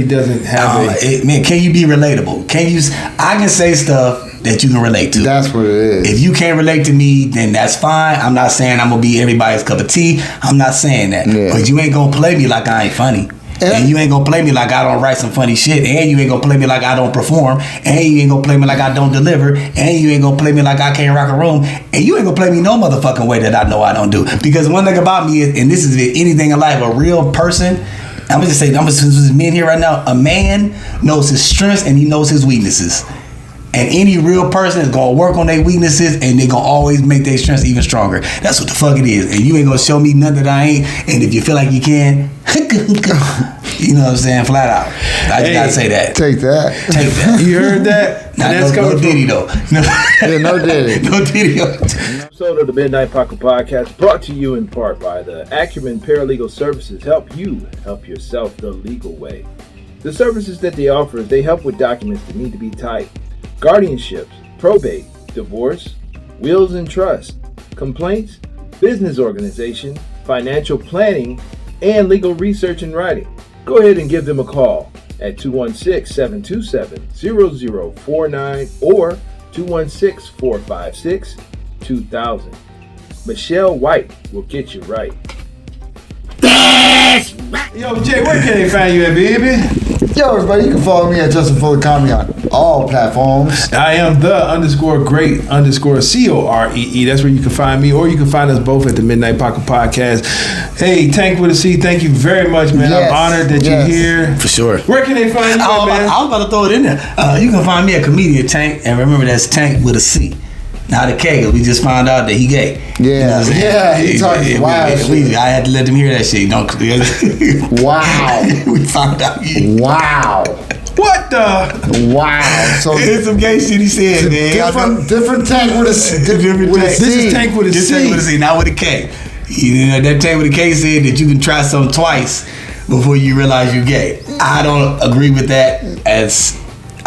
doesn't have man, can you be relatable? I can say stuff that you can relate to. That's what it is. If you can't relate to me, then that's fine. I'm not saying I'm gonna be everybody's cup of tea. I'm not saying that. Yeah. But you ain't gonna play me like I ain't funny. And you ain't gonna play me like I don't write some funny shit. And you ain't gonna play me like I don't perform. And you ain't gonna play me like I don't deliver. And you ain't gonna play me like I can't rock a room. And you ain't gonna play me no motherfucking way that I know I don't do. Because one thing about me is, and this is anything in life, a real person, I'm gonna just say, this men here right now, a man knows his strengths and he knows his weaknesses. And any real person is gonna work on their weaknesses and they gonna always make their strengths even stronger. That's what the fuck it is. And you ain't gonna show me nothing that I ain't. And if you feel like you can, you know what I'm saying, flat out. I just gotta say that. Take that. You heard that? Now, that's no Diddy though. No Diddy. No Diddy. Episode of the Midnight Paco Podcast brought to you in part by the Acumen Paralegal Services. Help you help yourself the legal way. The services that they offer is they help with documents that need to be typed, guardianships, probate, divorce, wills and trust, complaints, business organization, financial planning, and legal research and writing. Go ahead and give them a call at 216-727-0049 or 216-456-2000. Michelle White will get you right. Yo, Jay, where can they find you at, baby? Yo, everybody, you can follow me at Justin Fuller Comedy on all platforms. I am the_great_COREE. That's where you can find me, or you can find us both at the Midnight Paco Podcast. Hey, Tank with a C, thank you very much, man. Yes. I'm honored that you're here. For sure. Where can they find you, man? I was about to throw it in there. You can find me at Comedian Tank, and remember that's Tank with a C. Not a K, because we just found out that he gay. Yeah, you know he talking wild shit. I had to let him hear that shit. Wow. We found out. Wow. What the? Wow. So it's some gay shit he said, man. Different Tank with a C. This is Tank with a This C. Tank with a C, not with a K. You know, that Tank with a K said that you can try something twice before you realize you're gay. I don't agree with that. As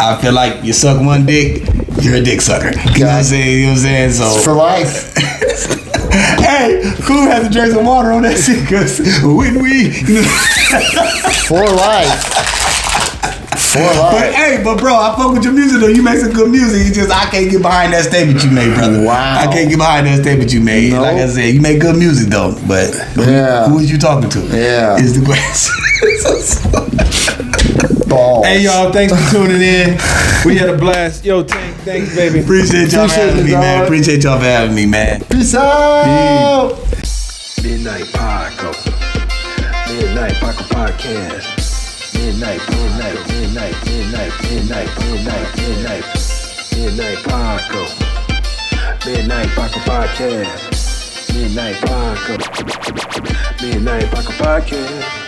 I feel like you suck one dick, you're a dick sucker. You know what I'm saying? You know what I'm saying? So It's for life. hey, cool had to drink some water on that shit, cause when we For life. For life. But bro, I fuck with your music though. You make some good music. It's just I can't get behind that statement you made, brother. Wow. I can't get behind that statement you made. Nope. Like I said, you make good music though. But who is you talking to? Yeah. Is the question. Balls. Hey, y'all, thanks for tuning in. We had a blast. Yo, Tank, thanks, baby. Appreciate y'all for having me, man. Appreciate y'all for having me, man. Peace out. Midnight Paco. Midnight Paco Podcast. Midnight Paco. Midnight Paco Podcast. Midnight Paco. Midnight Paco Podcast.